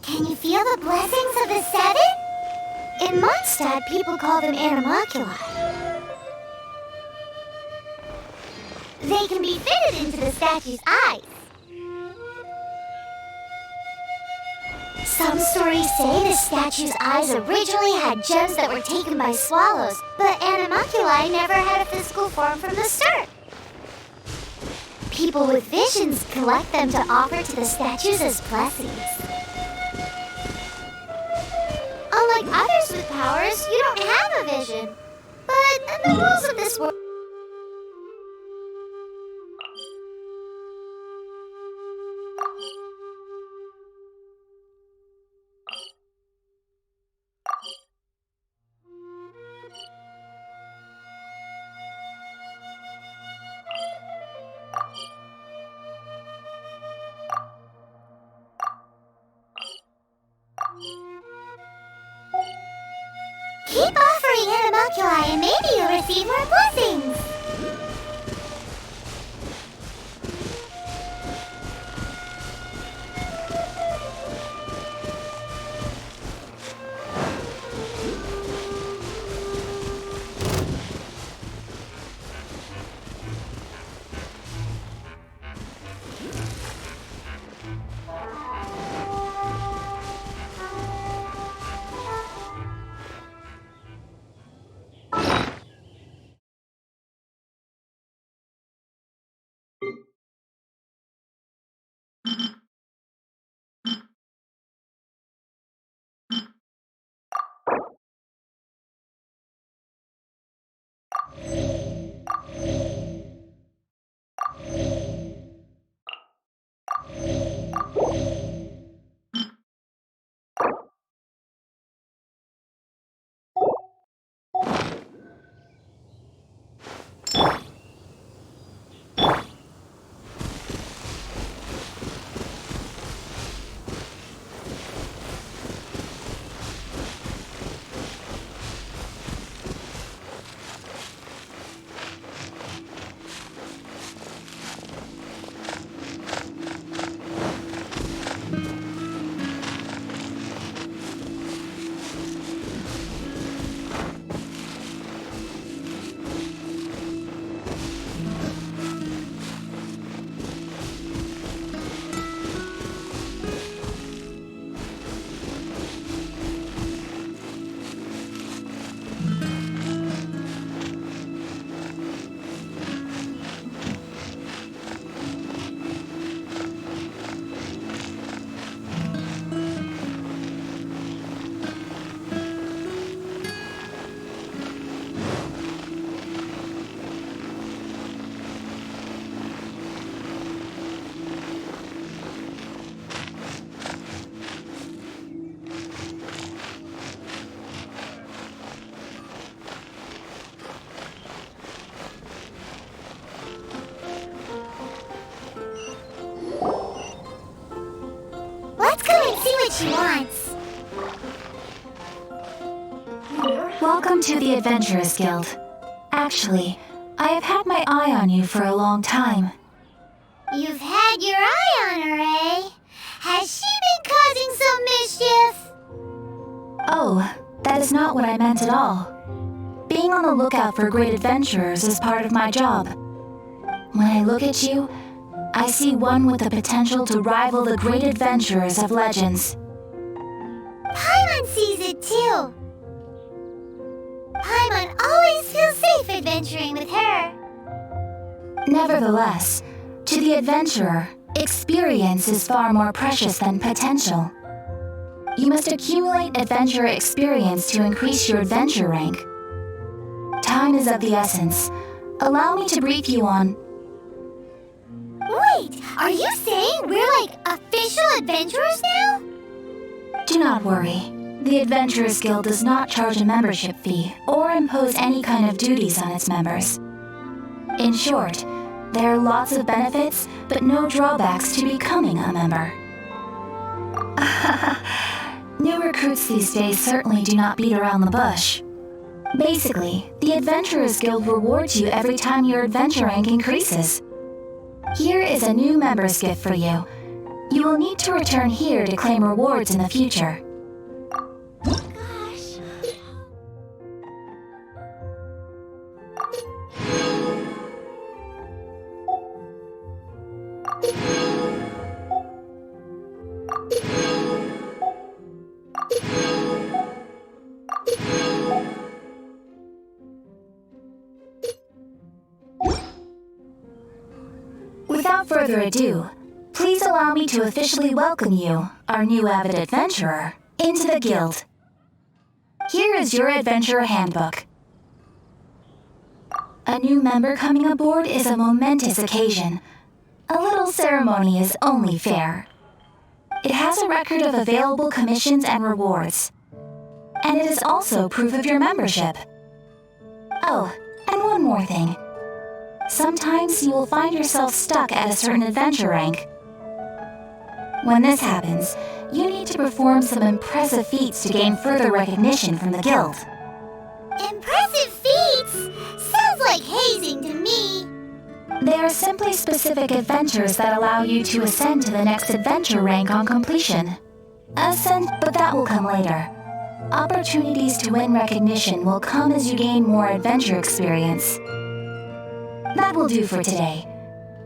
Can you feel the blessings of the seven? In Mondstadt, people call them animalculi. They can be fitted into the statue's eyes. Some stories say the statue's eyes originally had gems that were taken by swallows, but animalculi never had a physical form from the start. People with visions collect them to offer to the statues as blessings. Unlike others with powers, you don't have a vision. But the rules of this world... Keep offering animalculi and maybe you'll receive more blessings! She wants. Welcome to the Adventurers Guild. Actually, I have had my eye on you for a long time. You've had your eye on her, eh? Has she been causing some mischief? Oh, that is not what I meant at all. Being on the lookout for great adventurers is part of my job. When I look at you, I see one with the potential to rival the great adventurers of legends. Paimon sees it too. Paimon always feels safe adventuring with her. Nevertheless, to the adventurer, experience is far more precious than potential. You must accumulate adventure experience to increase your adventure rank. Time is of the essence. Allow me to brief you on... Wait, are you saying we're like official adventurers now? Do not worry. The Adventurers Guild does not charge a membership fee or impose any kind of duties on its members. In short, there are lots of benefits, but no drawbacks to becoming a member. New recruits these days certainly do not beat around the bush. Basically, the Adventurers Guild rewards you every time your adventure rank increases. Here is a new member's gift for you. You will need to return here to claim rewards in the future. Gosh. Without further ado, please allow me to officially welcome you, our new avid adventurer, into the guild. Here is your adventurer handbook. A new member coming aboard is a momentous occasion. A little ceremony is only fair. It has a record of available commissions and rewards. And it is also proof of your membership. Oh, and one more thing. Sometimes you will find yourself stuck at a certain adventure rank. When this happens, you need to perform some impressive feats to gain further recognition from the guild. Impressive feats? Sounds like hazing to me. They are simply specific adventures that allow you to ascend to the next adventure rank on completion. Ascend, but that will come later. Opportunities to win recognition will come as you gain more adventure experience. That will do for today.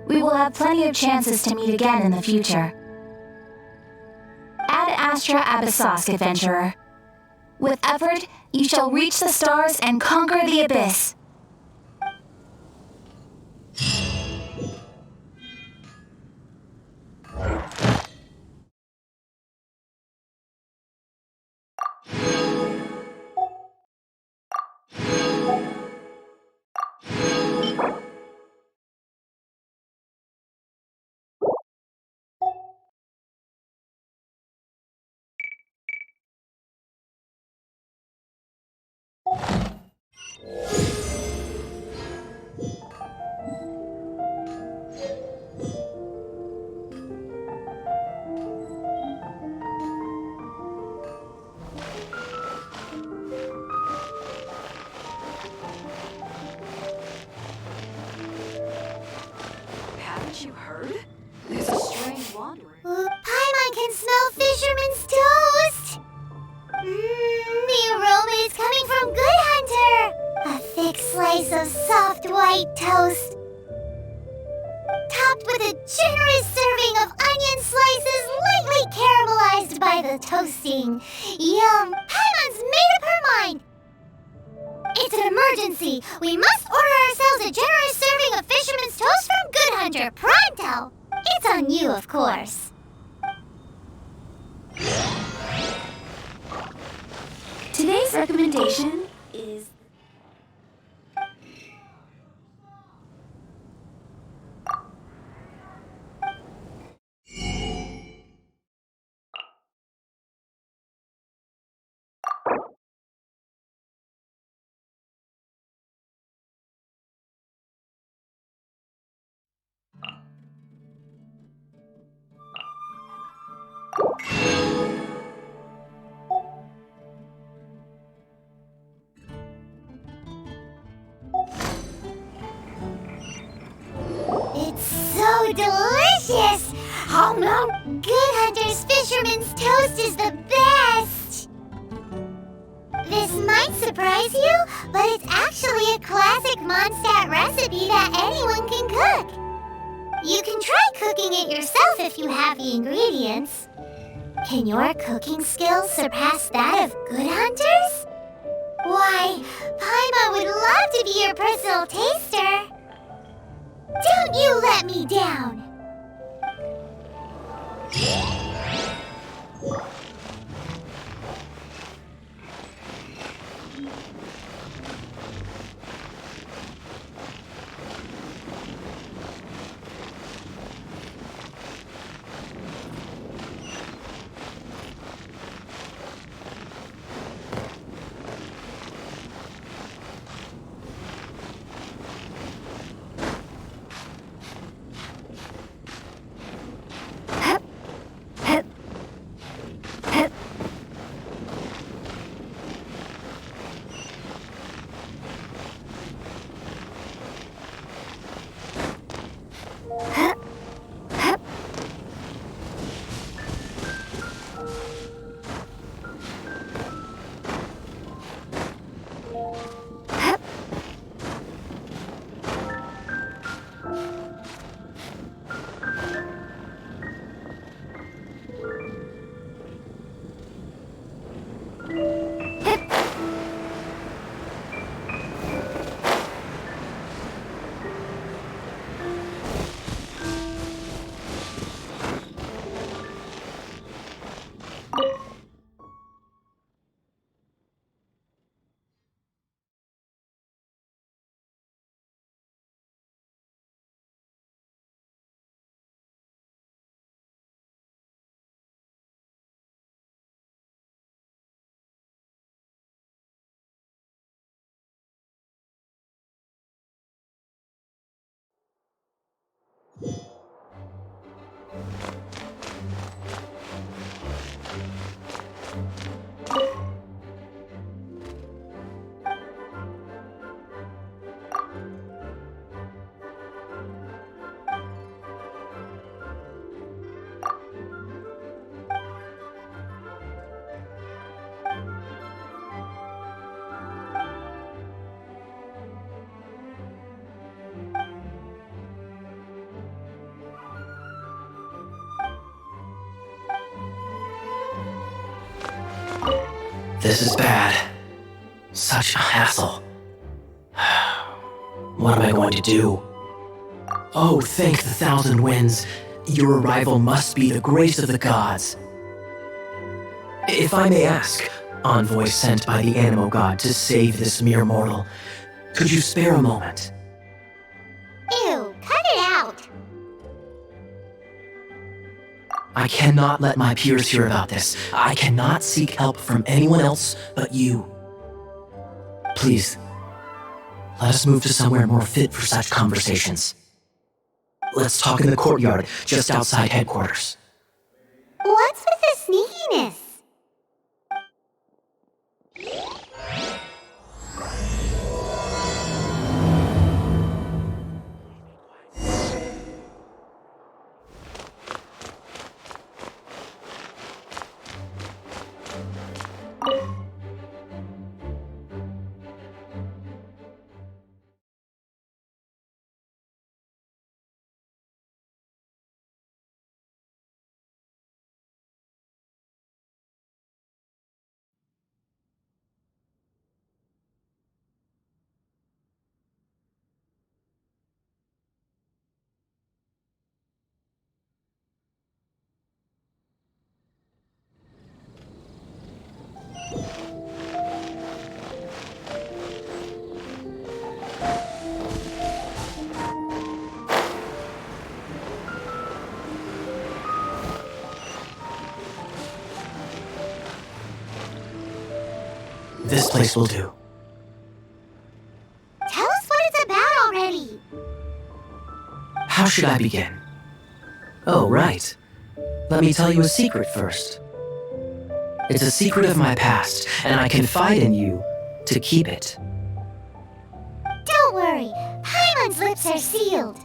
We will have plenty of chances to meet again in the future. Ad Astra Abyssosk, adventurer. With effort, you shall reach the stars and conquer the abyss. Haven't you heard? There's a strange wanderer. Paimon can smell fisherman's toast. The aroma is coming from Good Hunter. A thick slice of soft white toast, topped with a generous serving of onion slices lightly caramelized by the toasting. Yum! Paimon's made up her mind. It's an emergency. We must order ourselves a generous serving of fisherman's toast from Good Hunter, pronto! It's on you, of course. Today's recommendation is... It's so delicious! Oh no! Good Hunter's Fisherman's Toast is the best! This might surprise you, but it's actually a classic Mondstadt recipe that anyone can cook. You can try cooking it yourself if you have the ingredients. Can your cooking skills surpass that of Good Hunter's? Why, Paimon would love to be your personal taster. Don't you let me down! This is bad. Such a hassle. What am I going to do? Oh, thank the thousand winds. Your arrival must be the grace of the gods. If I may ask, envoy sent by the Animo God to save this mere mortal, could you spare a moment? Ew, cut it out! I cannot let my peers hear about this. I cannot seek help from anyone else but you. Please, let us move to somewhere more fit for such conversations. Let's talk in the courtyard, just outside headquarters. What's with the sneakiness? This place will do. Tell us what it's about already. How should I begin? Oh, right. Let me tell you a secret first. It's a secret of my past, and I confide in you to keep it. Don't worry, Paimon's lips are sealed.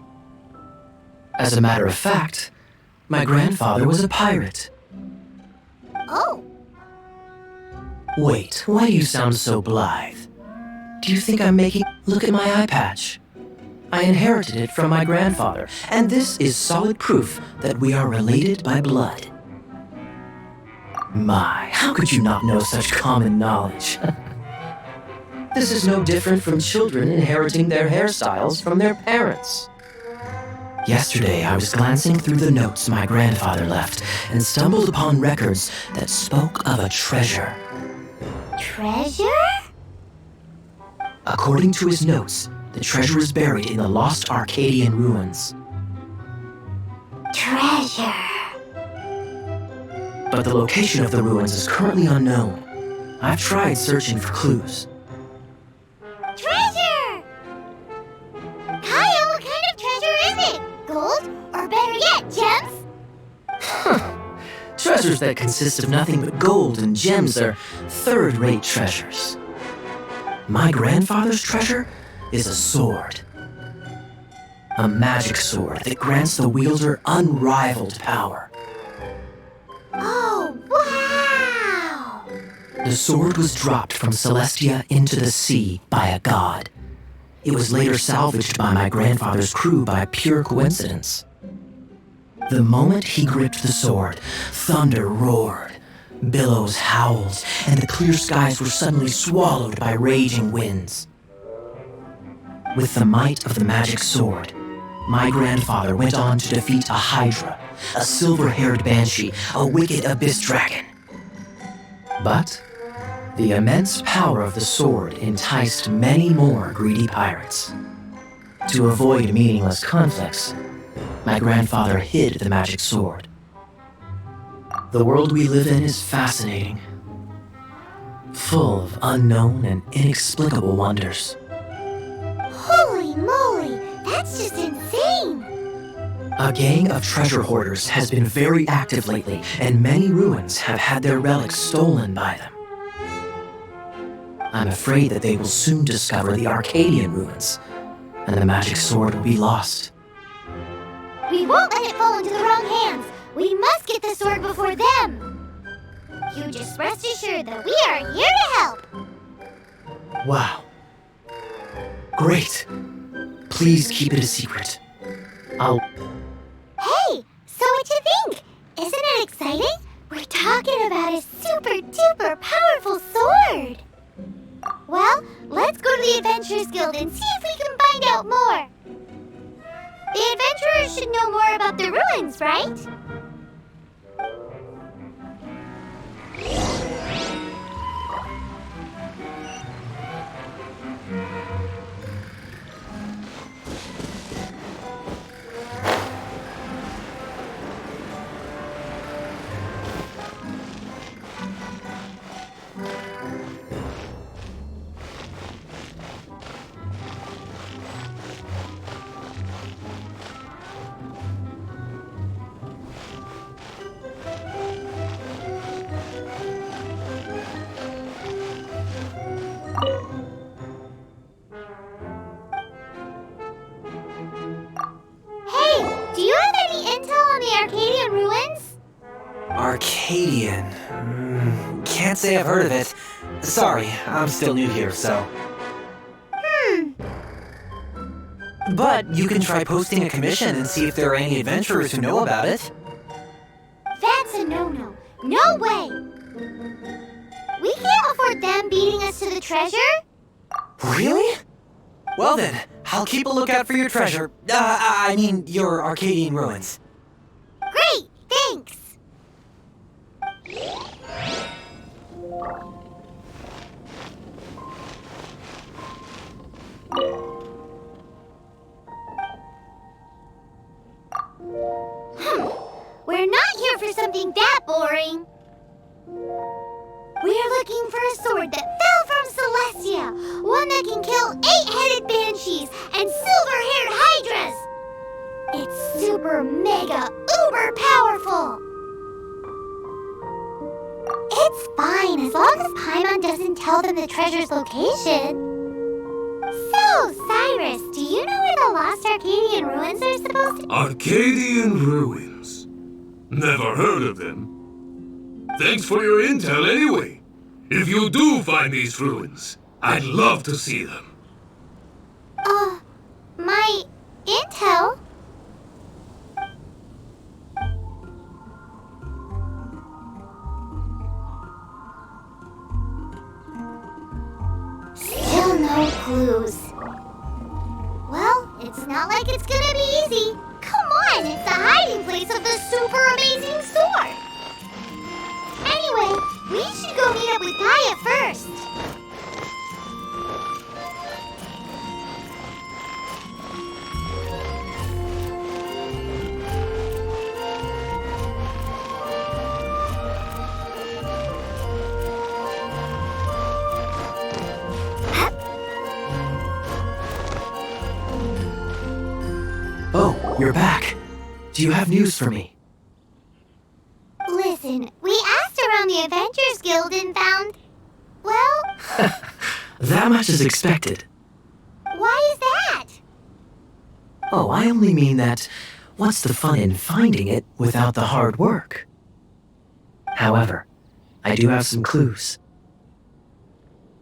As a matter of fact, my grandfather was a pirate. Oh, Wait, why do you sound so blithe? Do you think I'm making... Look at my eye patch. I inherited it from my grandfather, and this is solid proof that we are related by blood. My, how could you not know such common knowledge? This is no different from children inheriting their hairstyles from their parents. Yesterday, I was glancing through the notes my grandfather left and stumbled upon records that spoke of a treasure. Treasure? According to his notes, the treasure is buried in the lost Arcadian ruins. Treasure. But the location of the ruins is currently unknown. I've tried searching for clues. Treasure! Kyle, what kind of treasure is it? Gold? Or better yet, gems? Treasures that consist of nothing but gold and gems are third-rate treasures. My grandfather's treasure is a sword. A magic sword that grants the wielder unrivaled power. Oh, wow! The sword was dropped from Celestia into the sea by a god. It was later salvaged by my grandfather's crew by pure coincidence. The moment he gripped the sword, thunder roared, billows howled, and the clear skies were suddenly swallowed by raging winds. With the might of the magic sword, my grandfather went on to defeat a hydra, a silver-haired banshee, a wicked abyss dragon. But the immense power of the sword enticed many more greedy pirates. To avoid meaningless conflicts, my grandfather hid the magic sword. The world we live in is fascinating, full of unknown and inexplicable wonders. Holy moly, that's just insane! A gang of treasure hoarders has been very active lately, and many ruins have had their relics stolen by them. I'm afraid that they will soon discover the Arcadian ruins, and the magic sword will be lost. We won't let it fall into the wrong hands. We must get the sword before them. You just rest assured that we are here to help. Wow. Great. Please keep it a secret. Hey, so what you think? Isn't it exciting? We're talking about a super duper powerful sword. Well, let's go to the Adventurers Guild and see if we can find out more. The adventurers should know more about the ruins, right? Arcadian. Can't say I've heard of it. Sorry, I'm still new here, so... But you can try posting a commission and see if there are any adventurers who know about it. That's a no-no. No way! We can't afford them beating us to the treasure. Really? Well then, I'll keep a lookout for your treasure. I mean, your Arcadian ruins. Great, thanks! We're not here for something that boring. We're looking for a sword that fell from Celestia, one that can kill 8-headed banshees and silver-haired hydras. It's super mega uber powerful. It's fine as long as Paimon doesn't tell them the treasure's location. So, Cyrus, do you know where the lost Arcadian ruins are supposed to be? Arcadian ruins? Never heard of them. Thanks for your intel anyway. If you do find these ruins, I'd love to see them. My intel? Still no clues. Well, it's not like it's gonna be easy. Come super amazing sword. Anyway, we should go meet up with Gaia first. Oh, you're back. Do you have news for me? Listen, we asked around the Adventurers Guild and found... well... That much is expected. Why is that? Oh, I only mean that what's the fun in finding it without the hard work? However, I do have some clues.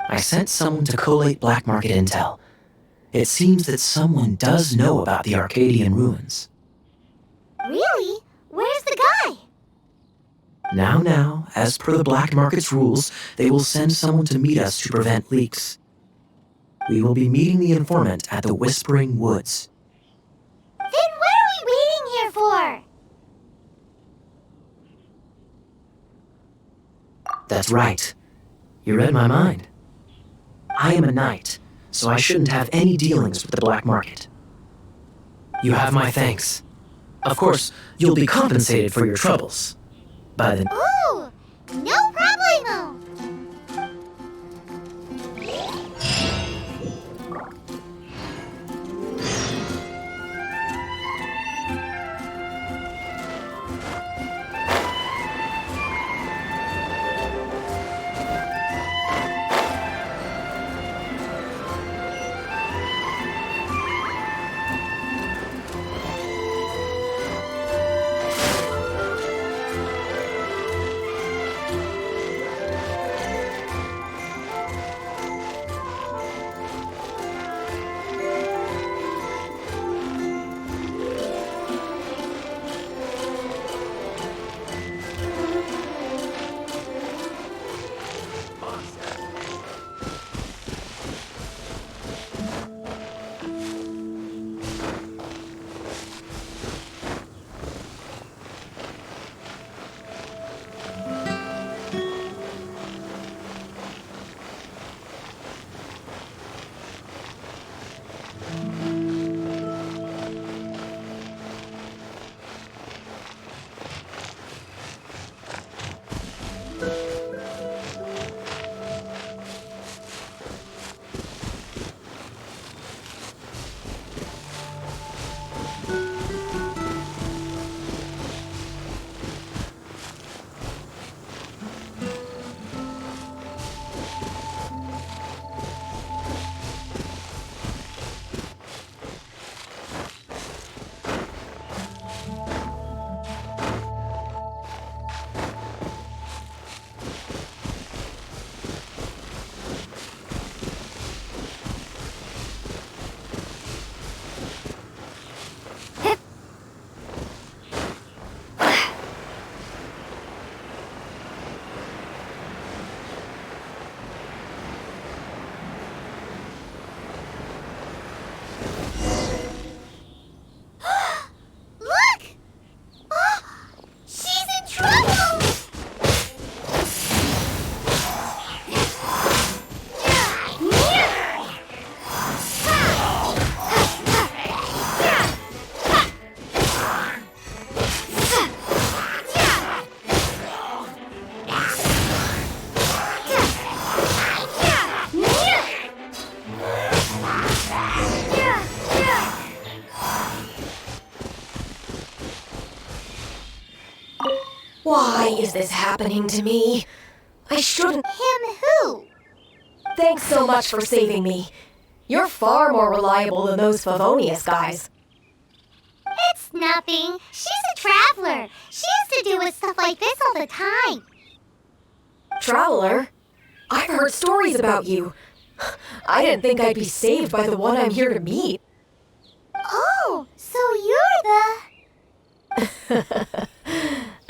I sent someone to collate black market intel. It seems that someone does know about the Arcadian ruins. Really? Where's the guy? Now, as per the black market's rules, they will send someone to meet us to prevent leaks. We will be meeting the informant at the Whispering Woods. Then what are we waiting here for? That's right. You read my mind. I am a knight, so I shouldn't have any dealings with the black market. You have my thanks. Of course, you'll be compensated for your troubles. By the... Ooh, no problemo. Why is this happening to me? I shouldn't... Him who? Thanks so much for saving me. You're far more reliable than those Favonius guys. It's nothing. She's a traveler. She has to deal with stuff like this all the time. Traveler? I've heard stories about you. I didn't think I'd be saved by the one I'm here to meet. Oh, so you're the...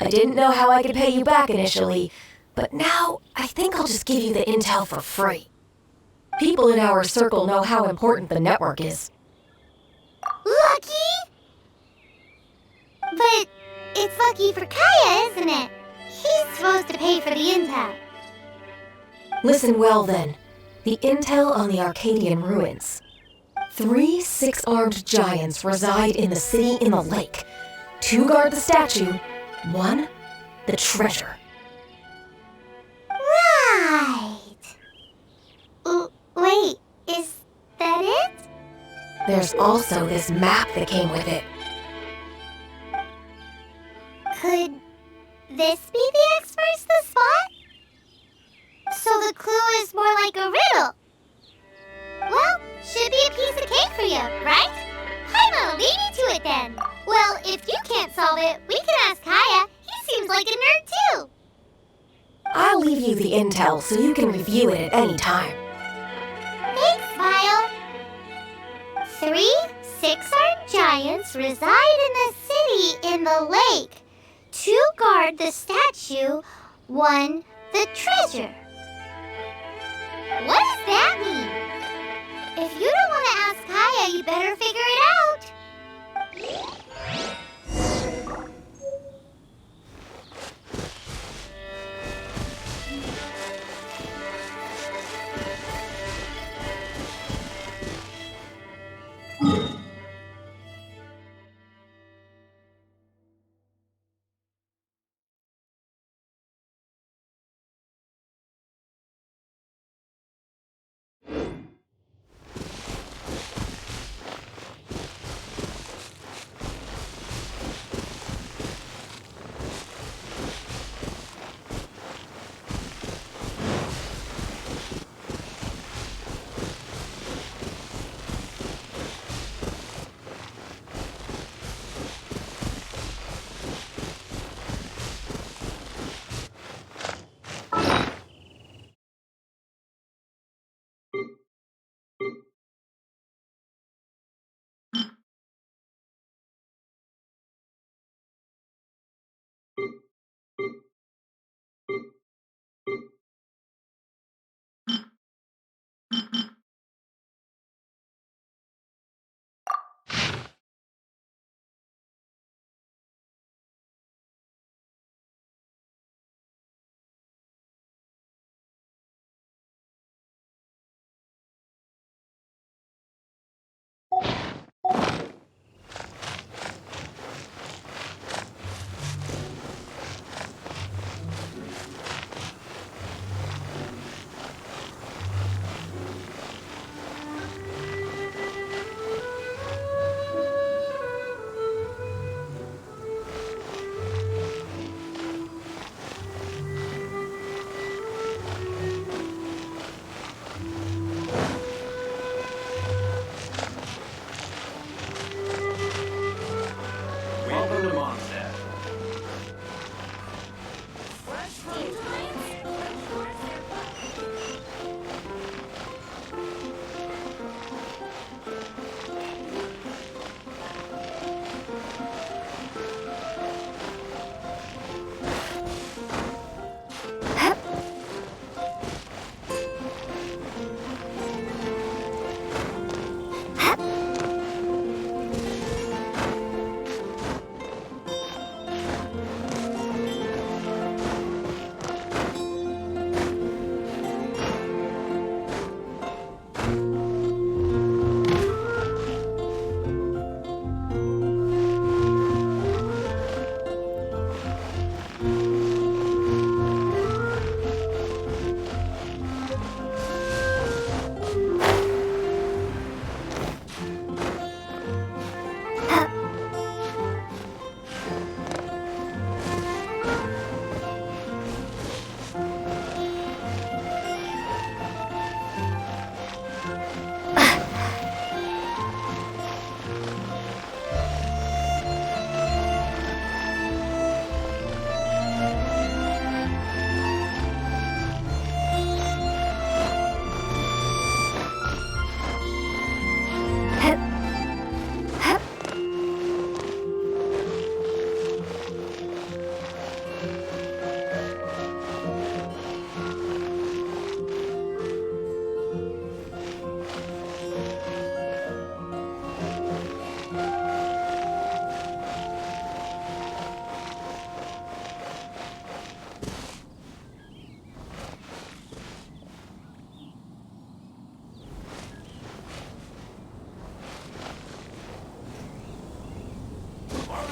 I didn't know how I could pay you back initially, but now I think I'll just give you the intel for free. People in our circle know how important the network is. Lucky? But It's lucky for Kaya, isn't it? He's supposed to pay for the intel. Listen well then. The intel on the Arcadian ruins. 3 6-armed giants reside in the city in the lake. 2 guard the statue, 1 the treasure. Right. Wait, is that it? There's also this map that came with it. Could this be the expert's the spot? So the clue is more like a riddle. Well, should be a piece of cake for you, right? Paimon, lead me to it then. Well, if you can't solve it, we can ask Kaya. He seems like a nerd too. I'll leave you the intel so you can review it at any time. Thanks, Vile. 3 6-armed giants reside in the city in the lake. 2 guard the statue, 1 the treasure. What does that mean? If you don't want to ask Kaya, you better figure it out.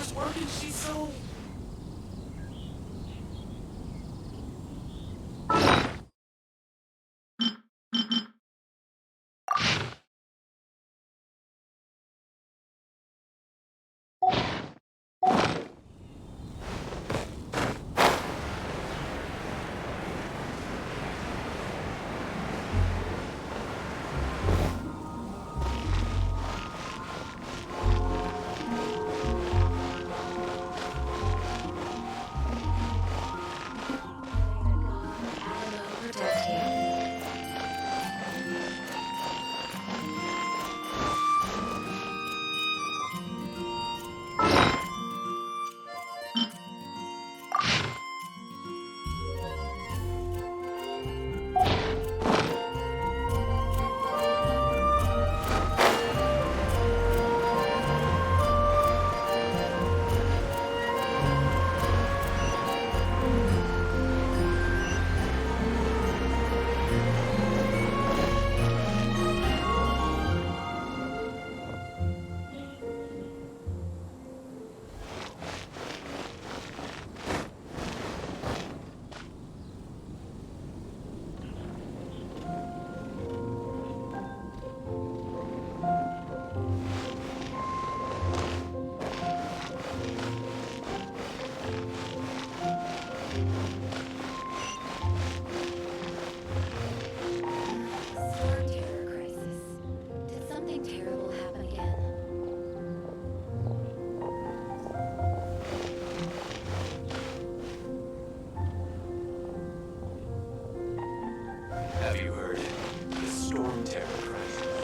daughter's work and she's so... Have you heard? The storm terror crisis.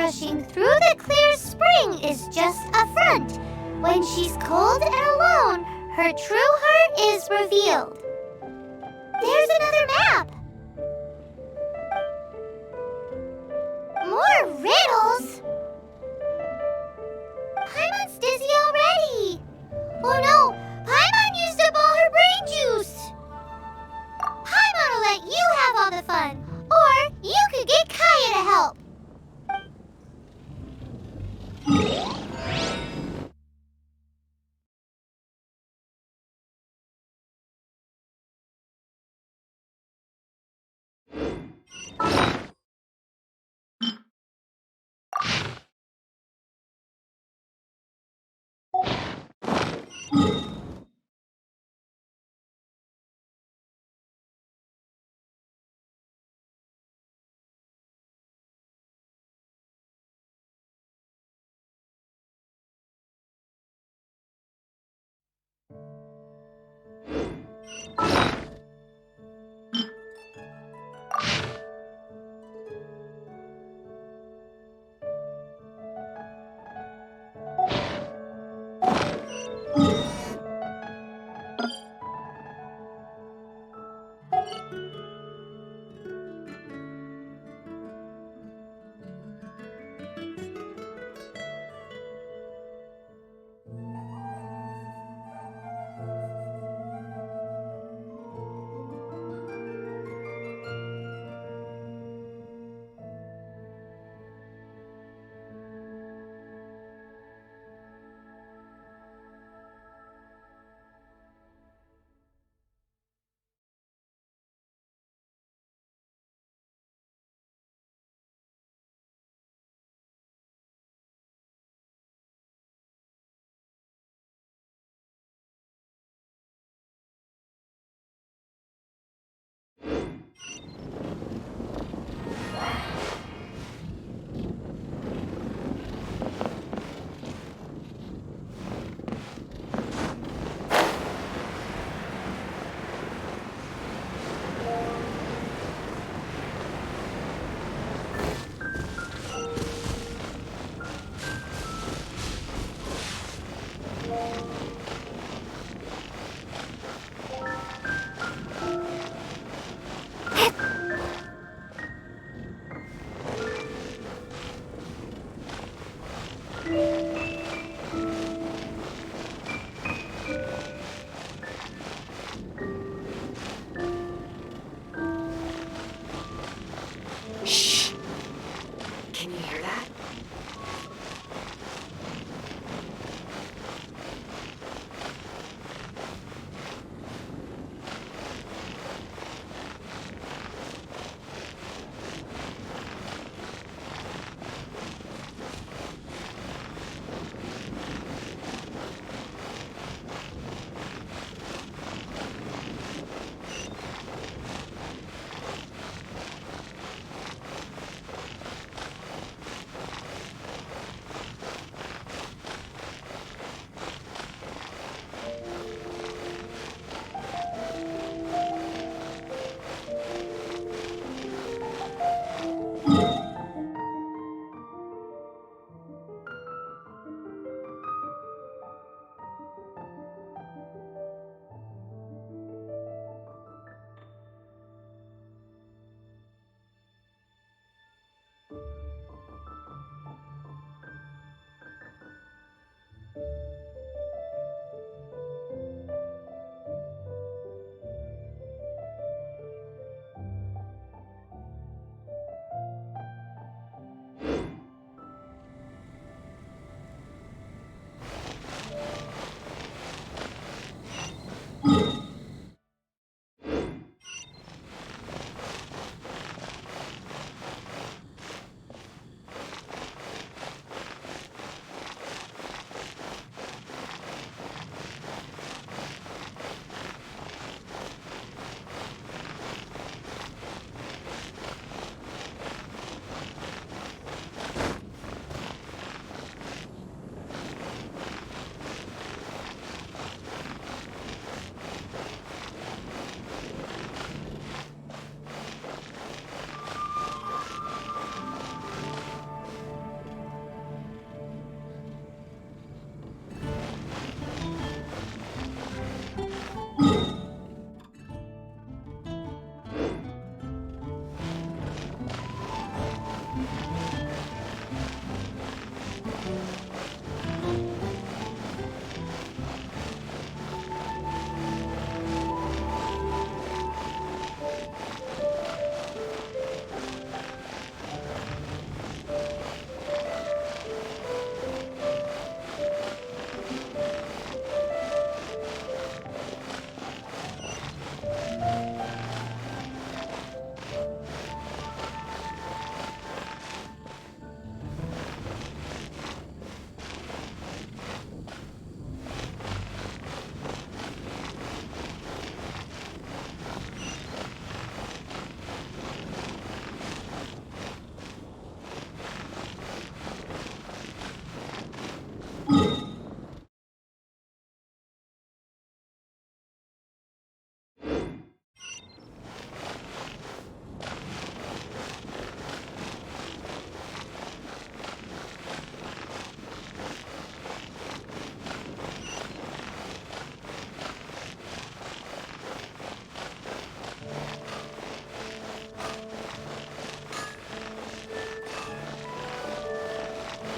rushing through the clear spring is just a front. When she's cold and alone, her true heart is revealed. There's another map. More riddles? Paimon's dizzy already. Oh no, Paimon used up all her brain juice. Paimon will let you have all the fun, or you could get Kaya to help.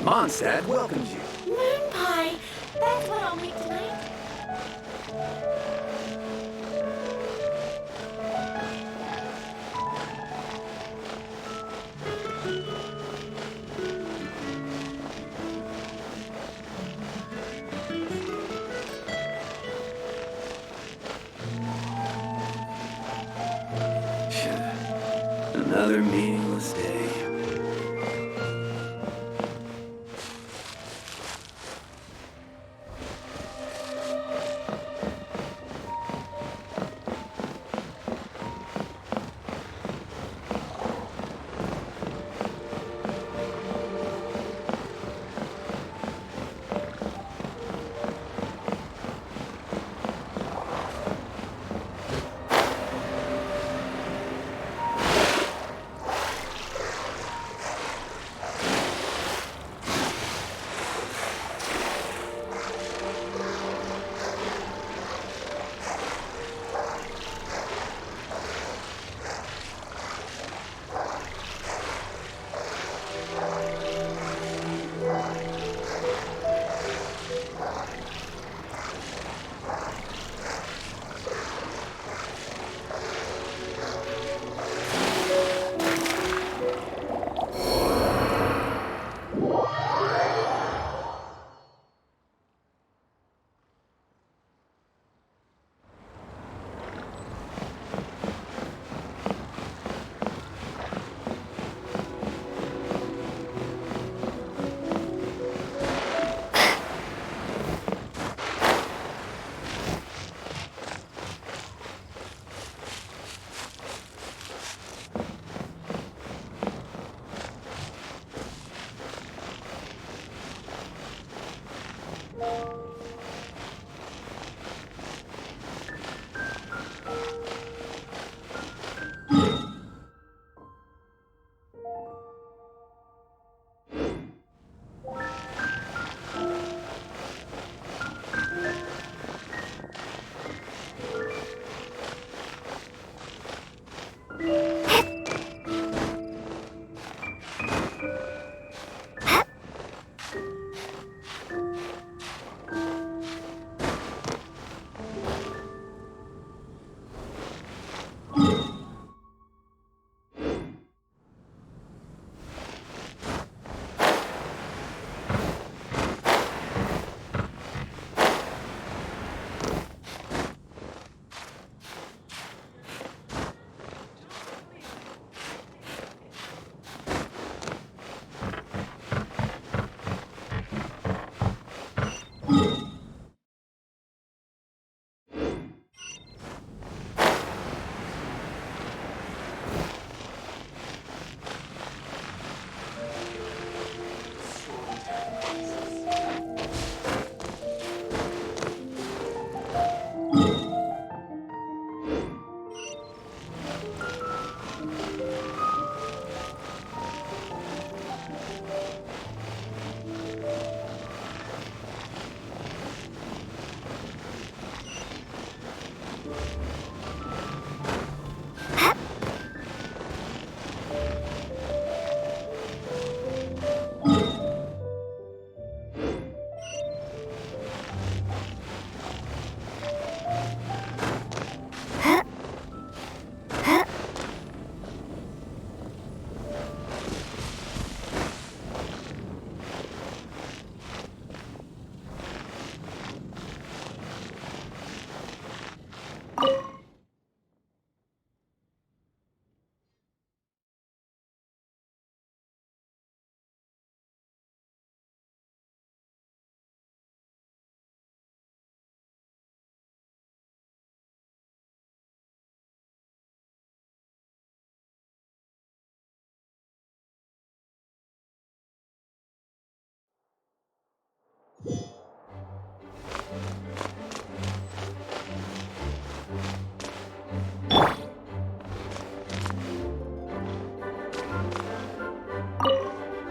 Mondstadt welcomes you. Moon pie! That's what I'll make tonight. Another meaningless day.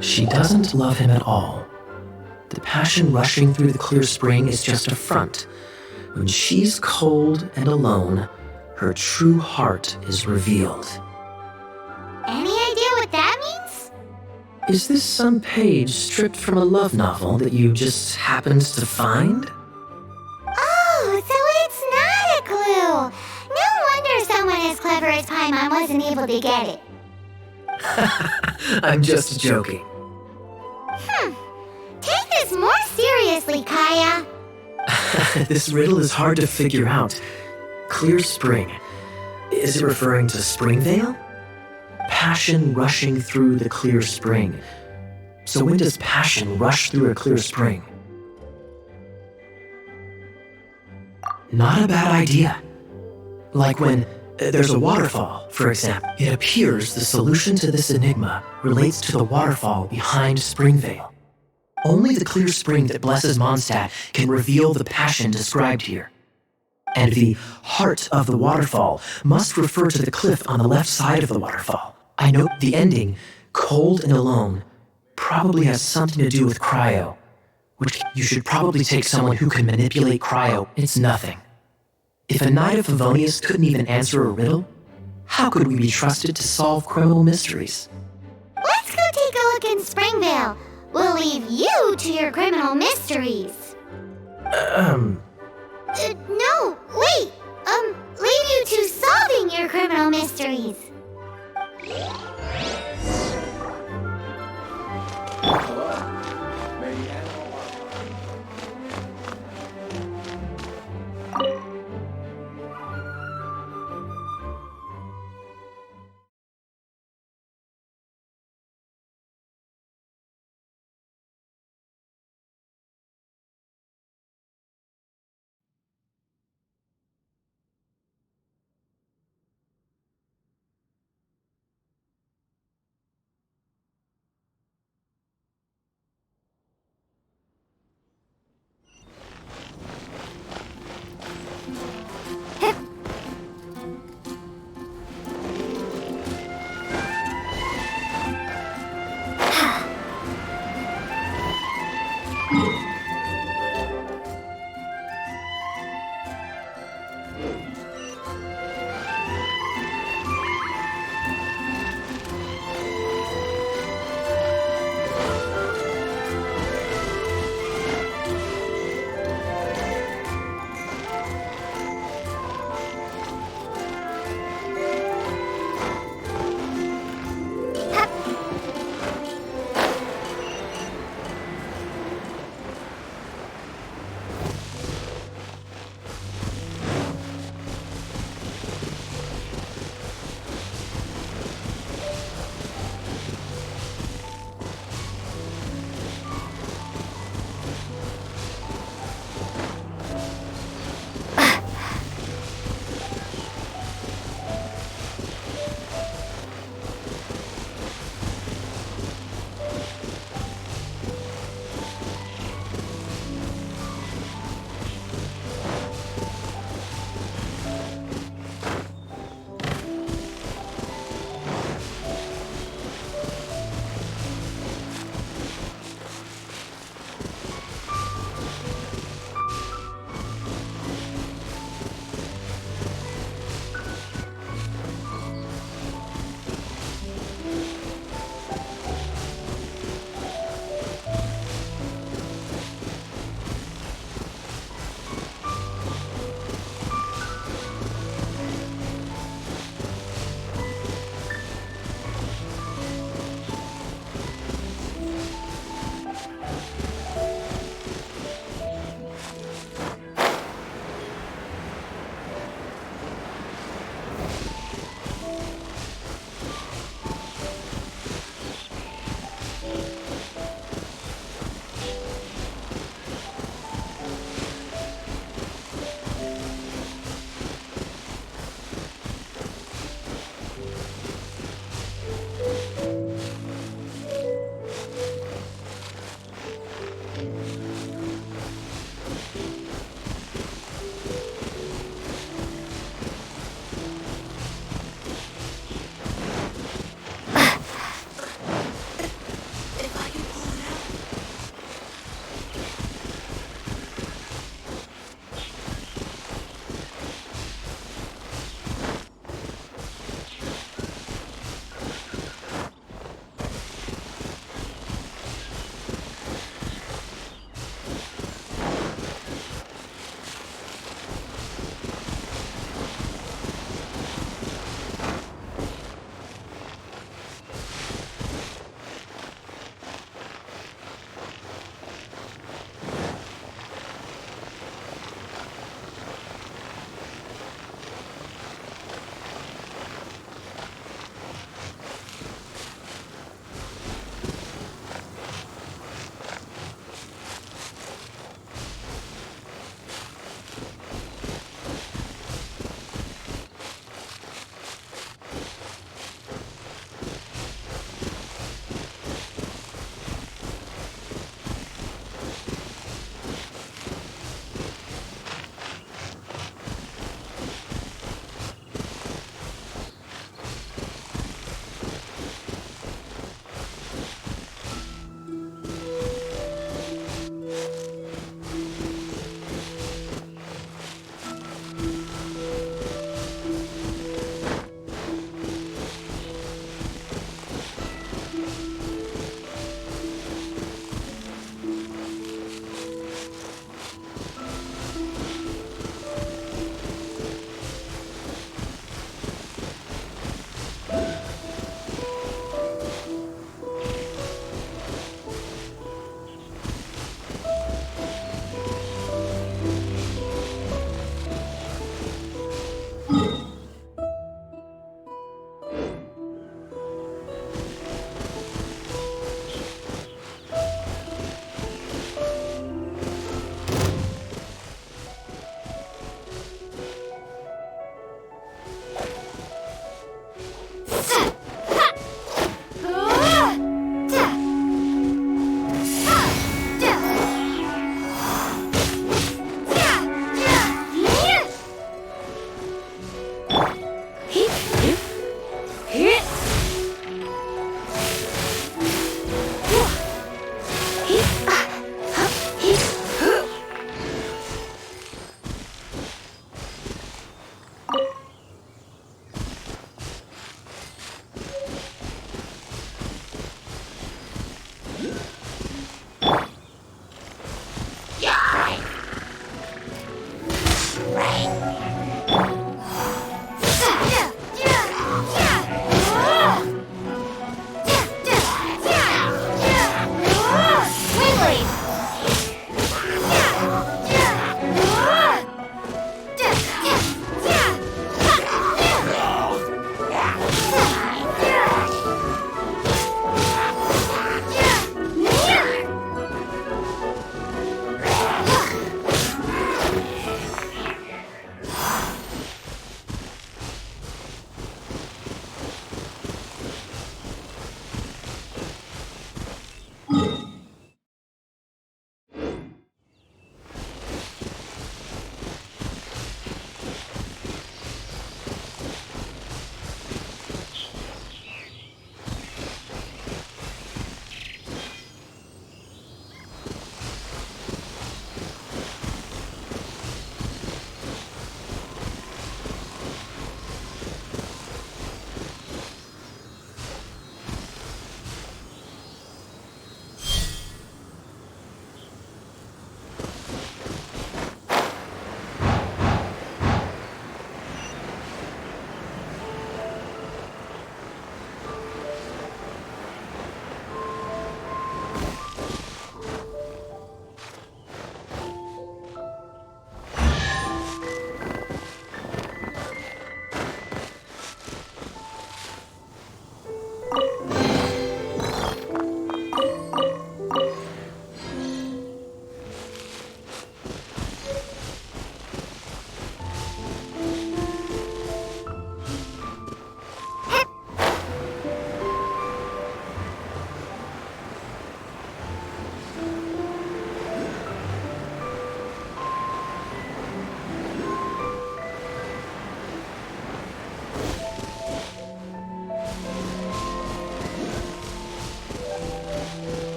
She doesn't love him at all. The passion rushing through the clear spring is just a front. When she's cold and alone, her true heart is revealed. Any idea what that means? Is this some page stripped from a love novel that you just happened to find? Oh, so it's not a clue. No wonder someone as clever as Paimon wasn't able to get it. I'm just joking. Take this more seriously, Kaya. This riddle is hard to figure out. Clear spring. Is it referring to Springvale? Passion rushing through the clear spring. So when does passion rush through a clear spring? Not a bad idea. Like when there's a waterfall, for example. It appears the solution to this enigma relates to the waterfall behind Springvale. Only the clear spring that blesses Mondstadt can reveal the passion described here. And the heart of the waterfall must refer to the cliff on the left side of the waterfall. I note the ending, cold and alone, probably has something to do with cryo, which you should probably take someone who can manipulate cryo. It's nothing. If a knight of Favonius couldn't even answer a riddle, how could we be trusted to solve criminal mysteries? Let's go take a look in Springvale. We'll leave you to your criminal mysteries. No, wait. Leave you to solving your criminal mysteries.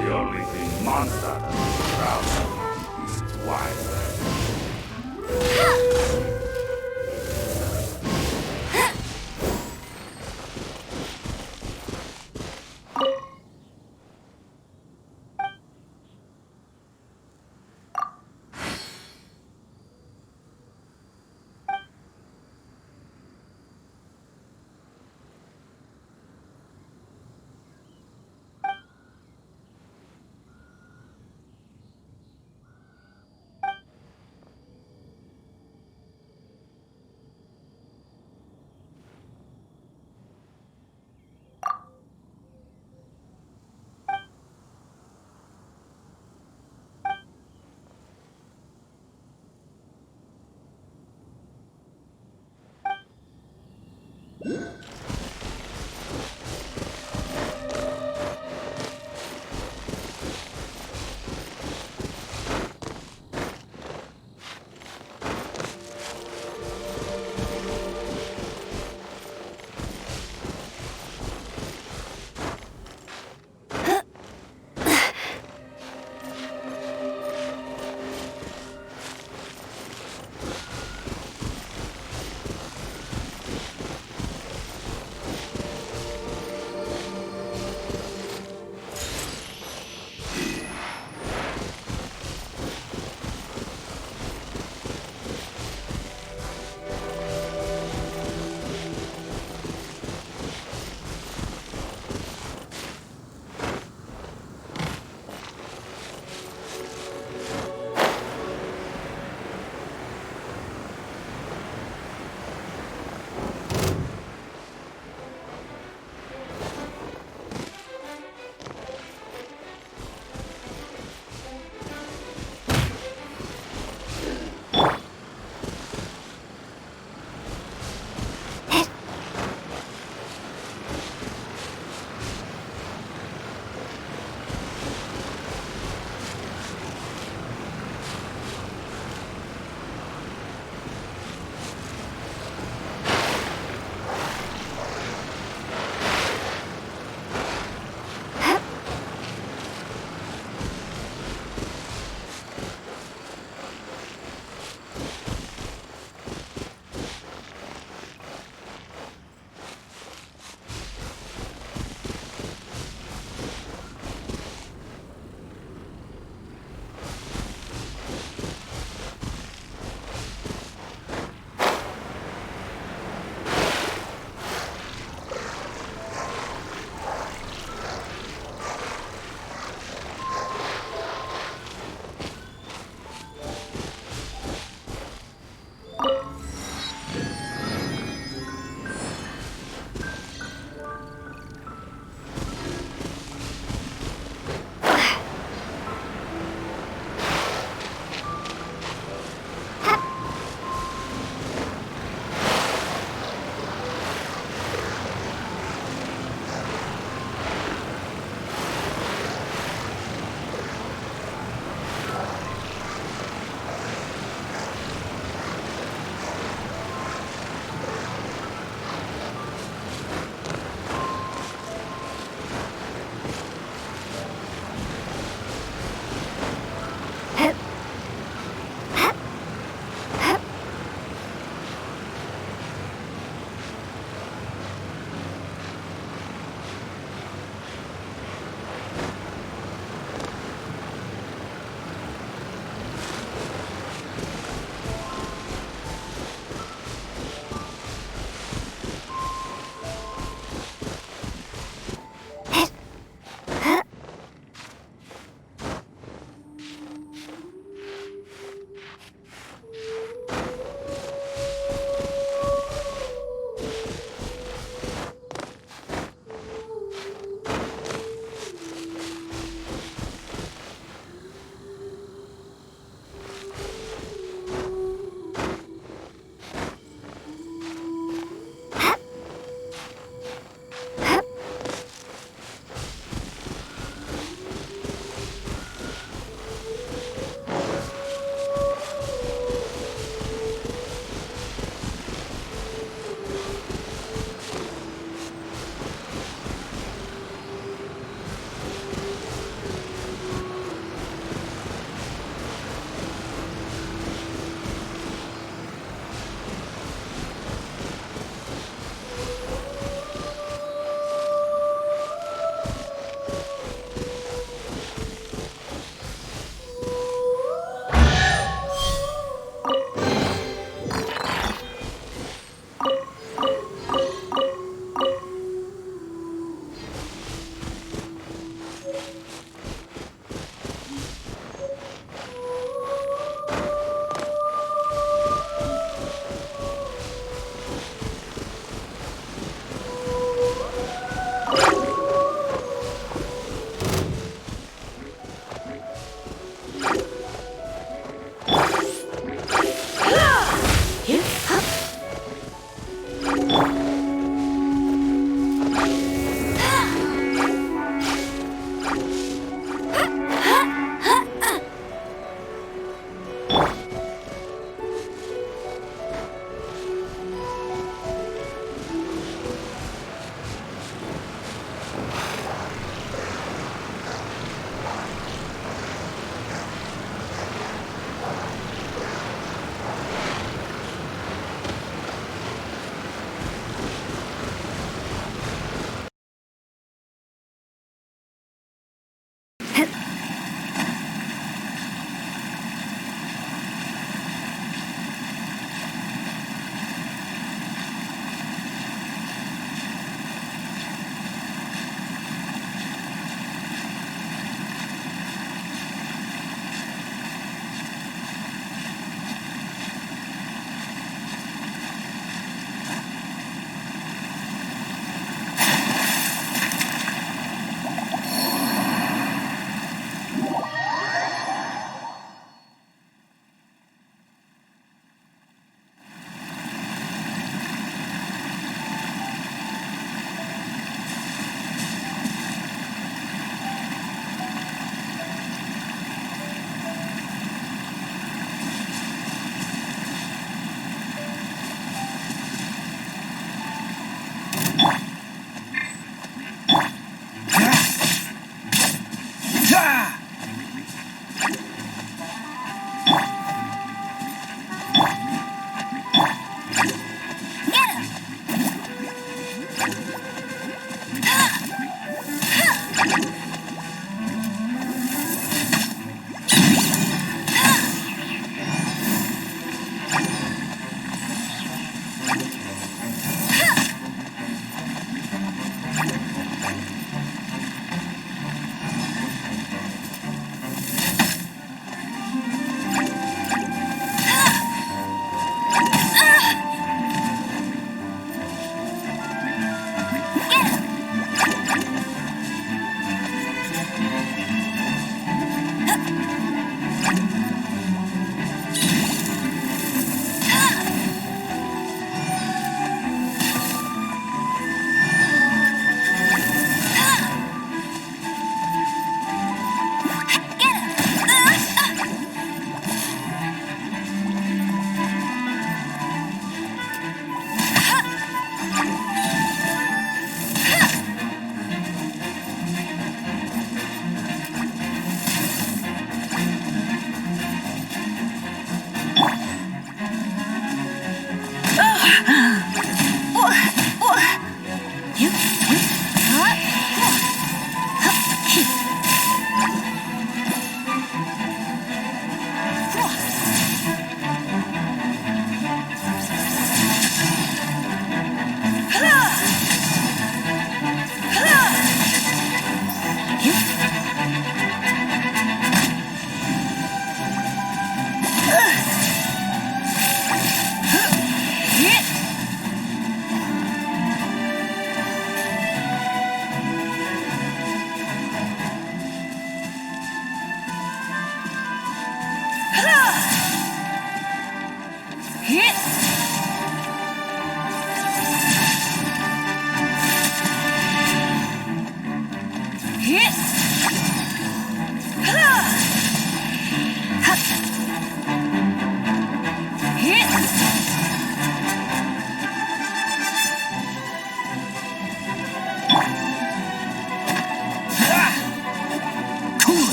The only thing monster that crowds is its wild.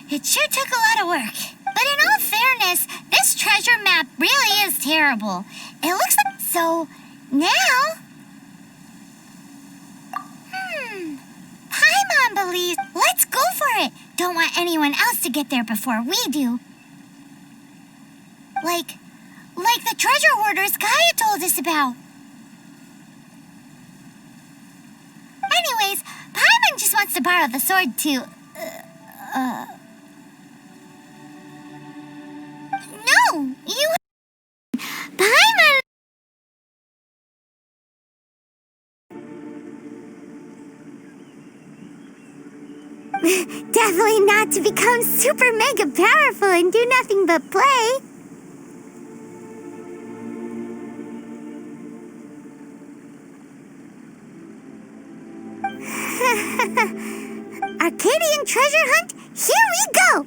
It sure took a lot of work. But in all fairness, this treasure map really is terrible. It looks like... So, now... Paimon believes... Let's go for it. Don't want anyone else to get there before we do. Like the treasure hoarders Gaia told us about. Anyways, Paimon just wants to borrow the sword to... No, you... Paimon... Definitely not to become super mega powerful and do nothing but play. Arcadian treasure hunt, here we go!